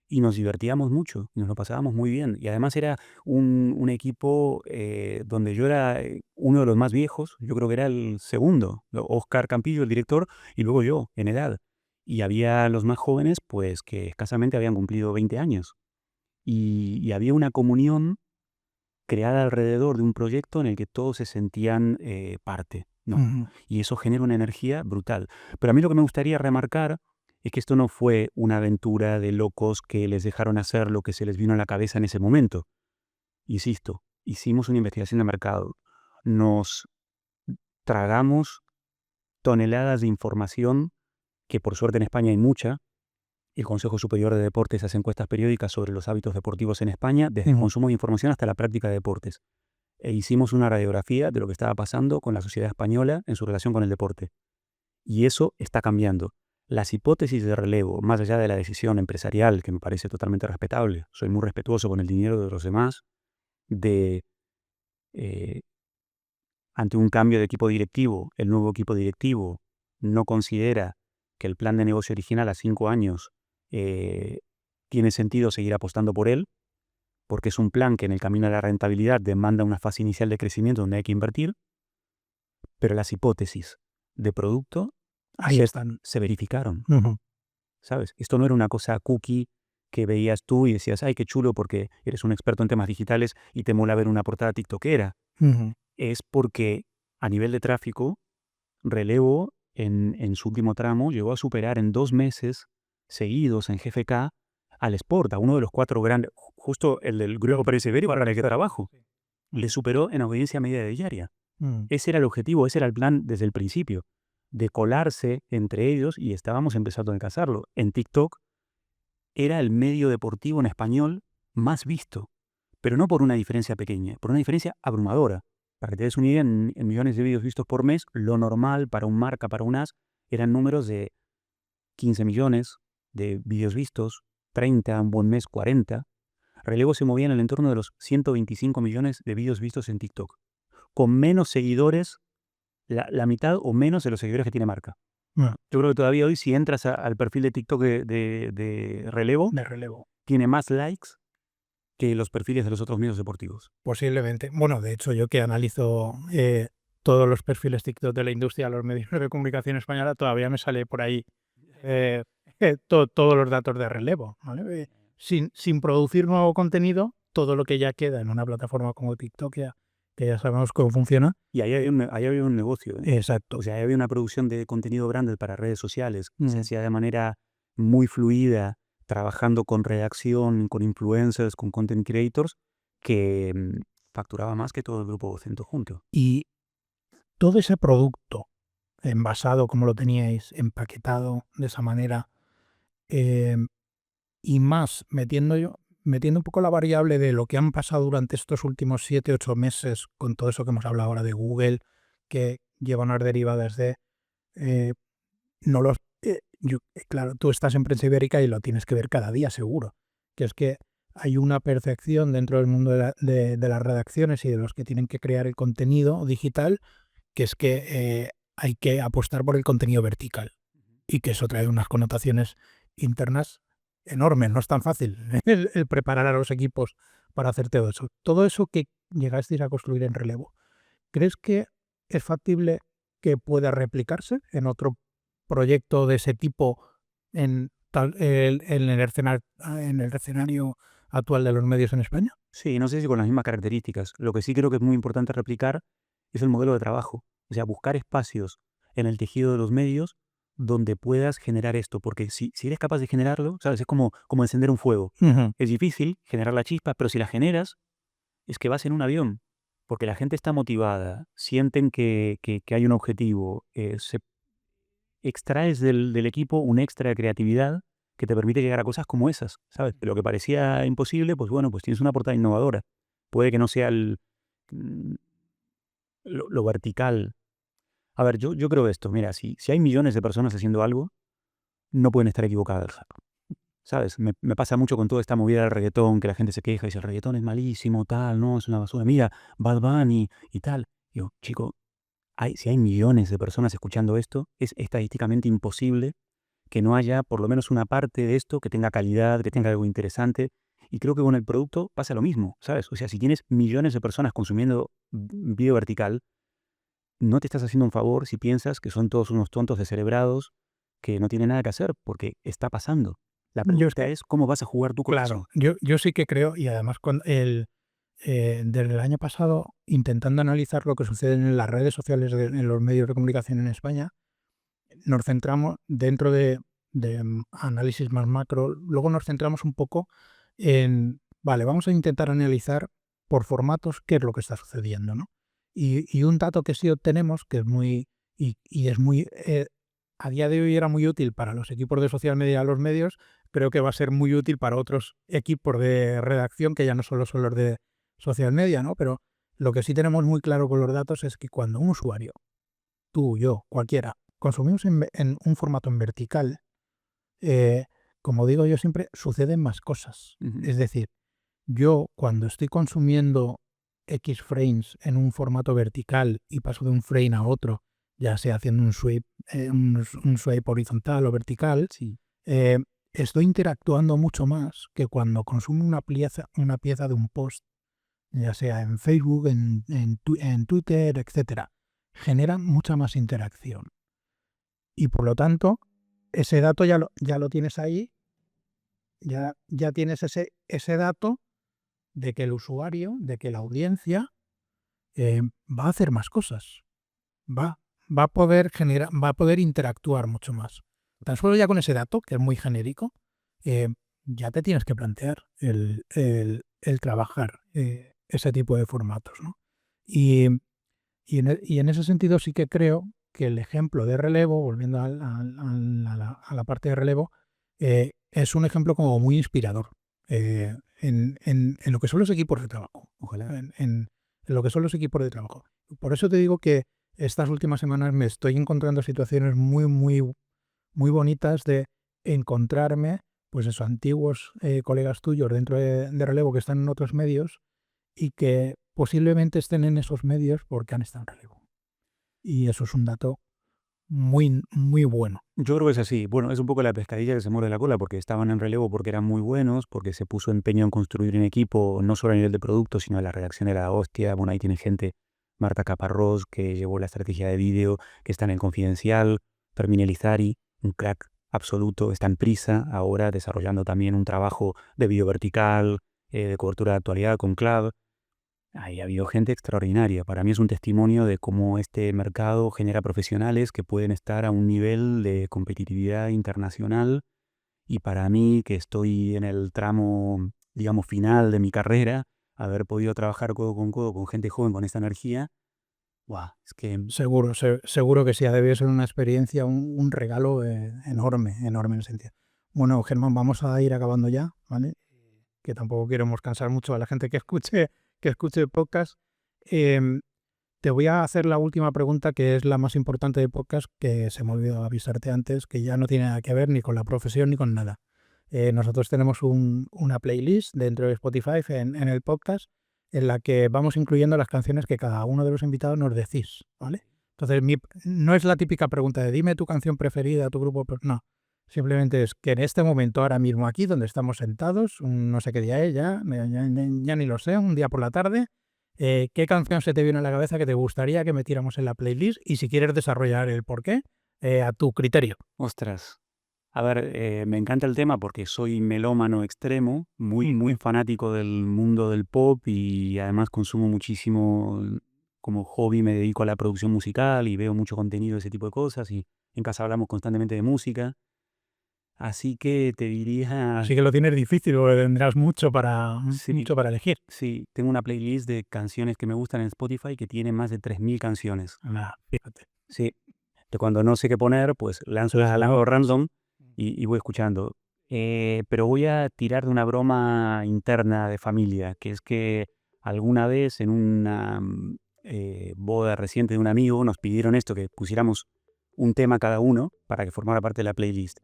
y nos divertíamos mucho, y nos lo pasábamos muy bien. Y además era un equipo donde yo era uno de los más viejos, yo creo que era el segundo, Oscar Campillo, el director, y luego yo, en edad. Y había los más jóvenes, pues que escasamente habían cumplido 20 años. Y había una comunión creada alrededor de un proyecto en el que todos se sentían parte, ¿no? Ujú. Y eso genera una energía brutal. Pero a mí lo que me gustaría remarcar es que esto no fue una aventura de locos que les dejaron hacer lo que se les vino a la cabeza en ese momento. Insisto, hicimos una investigación de mercado. Nos tragamos toneladas de información, que por suerte en España hay mucha. El Consejo Superior de Deportes hace encuestas periódicas sobre los hábitos deportivos en España, desde el Ujú. consumo de información hasta la práctica de deportes. E hicimos una radiografía de lo que estaba pasando con la sociedad española en su relación con el deporte. Y eso está cambiando. Las hipótesis de relevo, más allá de la decisión empresarial, que me parece totalmente respetable, soy muy respetuoso con el dinero de los demás, de eh, ante un cambio de equipo directivo, el nuevo equipo directivo no considera que el plan de negocio original a 5 años tiene sentido seguir apostando por él, porque es un plan que en el camino a la rentabilidad demanda una fase inicial de crecimiento donde hay que invertir, pero las hipótesis de producto Ahí están. se verificaron, Ujú. ¿sabes? Esto no era una cosa cookie que veías tú y decías, ay, qué chulo porque eres un experto en temas digitales y te mola ver una portada tiktokera. Ujú. Es porque a nivel de tráfico, Relevo en su último tramo llegó a superar en 2 meses seguidos en GFK al Sport, a uno de los 4 grandes, justo el del Grupo Pérez Ibérico para el que trabajo. Le superó en audiencia media diaria. Ujú. Ese era el objetivo, ese era el plan desde el principio, de colarse entre ellos y estábamos empezando a alcanzarlo. En TikTok era el medio deportivo en español más visto, pero no por una diferencia pequeña, por una diferencia abrumadora. Para que te des una idea, en millones de vídeos vistos por mes, lo normal para un marca, para un as, eran números de 15 millones de vídeos vistos, 30, un buen mes 40. Relevo se movía en el entorno de los 125 millones de vídeos vistos en TikTok, con menos seguidores, la mitad o menos de los seguidores que tiene marca. Bueno, Yo creo que todavía hoy, si entras al perfil de TikTok de Relevo, de relevo. tiene más likes que los perfiles de los otros medios deportivos. Posiblemente. Bueno, de hecho, yo que analizo todos los perfiles TikTok de la industria, los medios de comunicación española, todavía me sale por ahí eh, todos los datos de relevo, ¿vale? Sin producir nuevo contenido, todo lo que ya queda en una plataforma como TikTok, que ya sabemos cómo funciona. Y ahí había un negocio, ¿eh? Exacto. O sea, ahí había una producción de contenido branded para redes sociales que se Mm. hacía de manera muy fluida, trabajando con redacción, con influencers, con content creators, que facturaba más que todo el grupo Vocento junto. Y todo ese producto envasado como lo teníais, empaquetado de esa manera, eh, y más metiendo un poco la variable de lo que han pasado durante estos últimos 7, 8 meses con todo eso que hemos hablado ahora de Google, que lleva unas derivadas de eh, no claro, tú estás en prensa ibérica y lo tienes que ver cada día seguro. Que es que hay una percepción dentro del mundo de las redacciones y de los que tienen que crear el contenido digital, que es que hay que apostar por el contenido vertical y que eso trae unas connotaciones internas enormes. No es tan fácil el preparar a los equipos para hacer todo eso. Todo eso que llegasteis a construir en Relevo, ¿crees que es factible que pueda replicarse en otro proyecto de ese tipo en en el escenario actual de los medios en España? Sí, no sé si con las mismas características. Lo que sí creo que es muy importante replicar es el modelo de trabajo. O sea, buscar espacios en el tejido de los medios donde puedas generar esto. Porque si eres capaz de generarlo, ¿sabes? Es como encender un fuego. Ujú. Es difícil generar la chispa, pero si la generas, es que vas en un avión. Porque la gente está motivada, sienten que hay un objetivo, se extraes del equipo un extra de creatividad que te permite llegar a cosas como esas, ¿sabes? Lo que parecía imposible, pues bueno, pues tienes una portada innovadora. Puede que no sea mm, lo vertical. A ver, yo creo esto, mira, si hay millones de personas haciendo algo, no pueden estar equivocadas, ¿sabes? Me pasa mucho con toda esta movida del reggaetón, que la gente se queja y dice, el reggaetón es malísimo, tal, no, es una basura, mira, Bad Bunny y tal. Digo, chico, si hay millones de personas escuchando esto, es estadísticamente imposible que no haya por lo menos una parte de esto que tenga calidad, que tenga algo interesante. Y creo que con el producto pasa lo mismo, ¿sabes? O sea, si tienes millones de personas consumiendo video vertical, no te estás haciendo un favor si piensas que son todos unos tontos descerebrados que no tienen nada que hacer, porque está pasando. La Yo es pregunta que, es cómo vas a jugar tú con claro, eso. yo sí que creo, y además desde el año pasado, intentando analizar lo que sucede en las redes sociales, en los medios de comunicación en España, nos centramos dentro de análisis más macro, luego nos centramos un poco en, vale, vamos a intentar analizar por formatos qué es lo que está sucediendo, ¿no? Y un dato que sí obtenemos, que es y es muy, a día de hoy era muy útil para los equipos de social media, los medios, creo que va a ser muy útil para otros equipos de redacción que ya no solo son los de social media, ¿no? Pero lo que sí tenemos muy claro con los datos es que cuando un usuario, tú, yo, cualquiera, consumimos en un formato en vertical, eh, como digo yo siempre, suceden más cosas. Ujú. Es decir, yo cuando estoy consumiendo X frames en un formato vertical y paso de un frame a otro, ya sea haciendo un swipe horizontal o vertical, Sí. eh, estoy interactuando mucho más que cuando consumo una pieza de un post, ya sea en Facebook, en Twitter, etcétera. Genera mucha más interacción. Y por lo tanto, ese dato ya lo tienes ahí, ya tienes ese dato de que el usuario, de que la audiencia va a hacer más cosas, va, va a poder interactuar mucho más. Tan solo ya con ese dato, que es muy genérico, eh, ya te tienes que plantear el trabajar ese tipo de formatos, ¿no? Y, y en ese sentido sí que creo que el ejemplo de relevo, volviendo a la parte de relevo, es un ejemplo como muy inspirador en lo que son los equipos de trabajo. Ojalá. En lo que son los equipos de trabajo. Por eso te digo que estas últimas semanas me estoy encontrando situaciones muy bonitas de encontrarme, pues esos antiguos colegas tuyos dentro de relevo que están en otros medios y que posiblemente estén en esos medios porque han estado en relevo. Y eso es un dato muy bueno. Yo creo que es así. Bueno, es un poco la pescadilla que se muerde la cola, porque estaban en relevo porque eran muy buenos, porque se puso empeño en construir un equipo, no solo a nivel de producto, sino de la redacción era la hostia. Bueno, ahí tiene gente, Marta Caparrós, que llevó la estrategia de vídeo, que está en el Confidencial, Fermín Elizari, un crack absoluto, está en Prisa, ahora desarrollando también un trabajo de vídeo vertical, de cobertura de actualidad con Clav. Ahí ha habido gente extraordinaria. Para mí es un testimonio de cómo este mercado genera profesionales que pueden estar a un nivel de competitividad internacional. Y para mí, que estoy en el tramo, digamos, final de mi carrera, haber podido trabajar codo con gente joven con esta energía, ¡guau! Es que Seguro, seguro que sí, ha debido ser una experiencia, un regalo enorme, enorme en ese sentido. Bueno, Germán, vamos a ir acabando ya, ¿vale? Que tampoco queremos cansar mucho a la gente que escuche el podcast. Em, Te voy a hacer la última pregunta, que es la más importante del podcast, que se me olvidó avisarte antes, que ya no tiene nada que ver ni con la profesión ni con nada. nosotros tenemos una playlist dentro de Spotify en el podcast en la que vamos incluyendo las canciones que cada uno de los invitados nos decís, ¿vale? Entonces, no es la típica pregunta de dime tu canción preferida, tu grupo, no. Simplemente es que en este momento, ahora mismo aquí, donde estamos sentados, no sé qué día es ya ni lo sé, un día por la tarde, ¿qué canción se te viene a la cabeza que te gustaría que metiéramos en la playlist? Y si quieres desarrollar el porqué, a tu criterio. Ostras. A ver, me encanta el tema porque soy melómano extremo, muy fanático del mundo del pop y además consumo muchísimo, como hobby me dedico a la producción musical y veo mucho contenido de ese tipo de cosas y en casa hablamos constantemente de música. Así que te diría, Así que lo tienes difícil o tendrás mucho para sí, elegir. sí, tengo una playlist de canciones que me gustan en Spotify que tiene más de 3000 canciones. Fíjate. Sí, de cuando no sé qué poner, pues lanzo algo random y voy escuchando. Pero voy a tirar de una broma interna de familia, que es que alguna vez en una boda reciente de un amigo nos pidieron esto, que pusiéramos un tema cada uno para que formara parte de la playlist.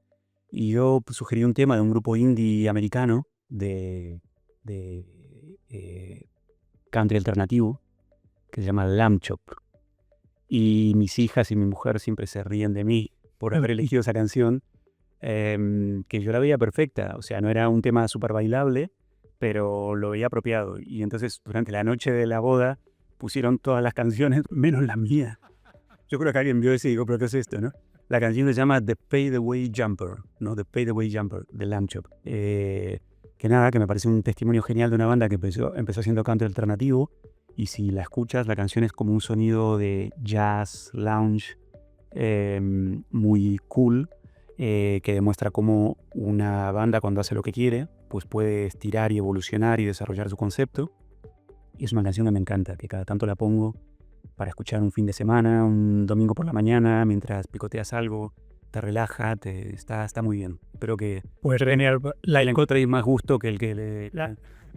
Y yo sugerí un tema de un grupo indie americano de country alternativo que se llama Lamb Chop. Y mis hijas y mi mujer siempre se ríen de mí por haber elegido esa canción, que yo la veía perfecta. O sea, no era un tema súper bailable, pero lo veía apropiado. Y entonces, durante la noche de la boda, pusieron todas las canciones, menos la mía. Yo creo que alguien vio ese y dijo, ¿pero qué es esto, no? La canción se llama The Pay the Way Jumper, ¿no? The Pay the Way Jumper, de Lamb Chop. Que nada, que me parece un testimonio genial de una banda que empezó haciendo canto alternativo. Y si la escuchas, la canción es como un sonido de jazz, lounge, muy cool, que demuestra cómo una banda cuando hace lo que quiere, pues puede estirar y evolucionar y desarrollar su concepto. Y es una canción que me encanta, que cada tanto la pongo para escuchar un fin de semana, un domingo por la mañana, mientras picoteas algo, te relaja, está muy bien. Espero que Pues genial. la encontréis más gusto que el que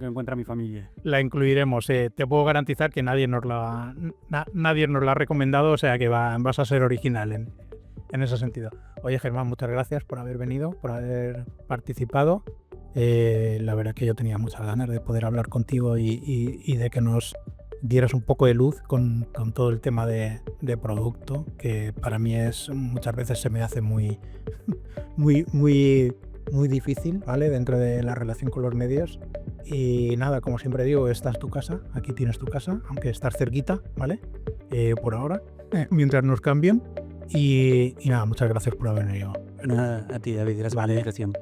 encuentra mi familia. La incluiremos. Te puedo garantizar que nadie nos la ha recomendado, o sea que vas a ser original en ese sentido. Oye, Germán, muchas gracias por haber venido, por haber participado. La verdad es que yo tenía muchas ganas de poder hablar contigo y de que nos dieras un poco de luz con todo el tema de producto, que para mí muchas veces se me hace muy difícil, ¿vale? Dentro de la relación con los medios. Y nada, como siempre digo, esta es tu casa, aquí tienes tu casa, aunque estás cerquita, ¿vale? Por ahora, mientras nos cambien. Y nada, muchas gracias por haber venido. Nada, a ti, David, gracias por la invitación.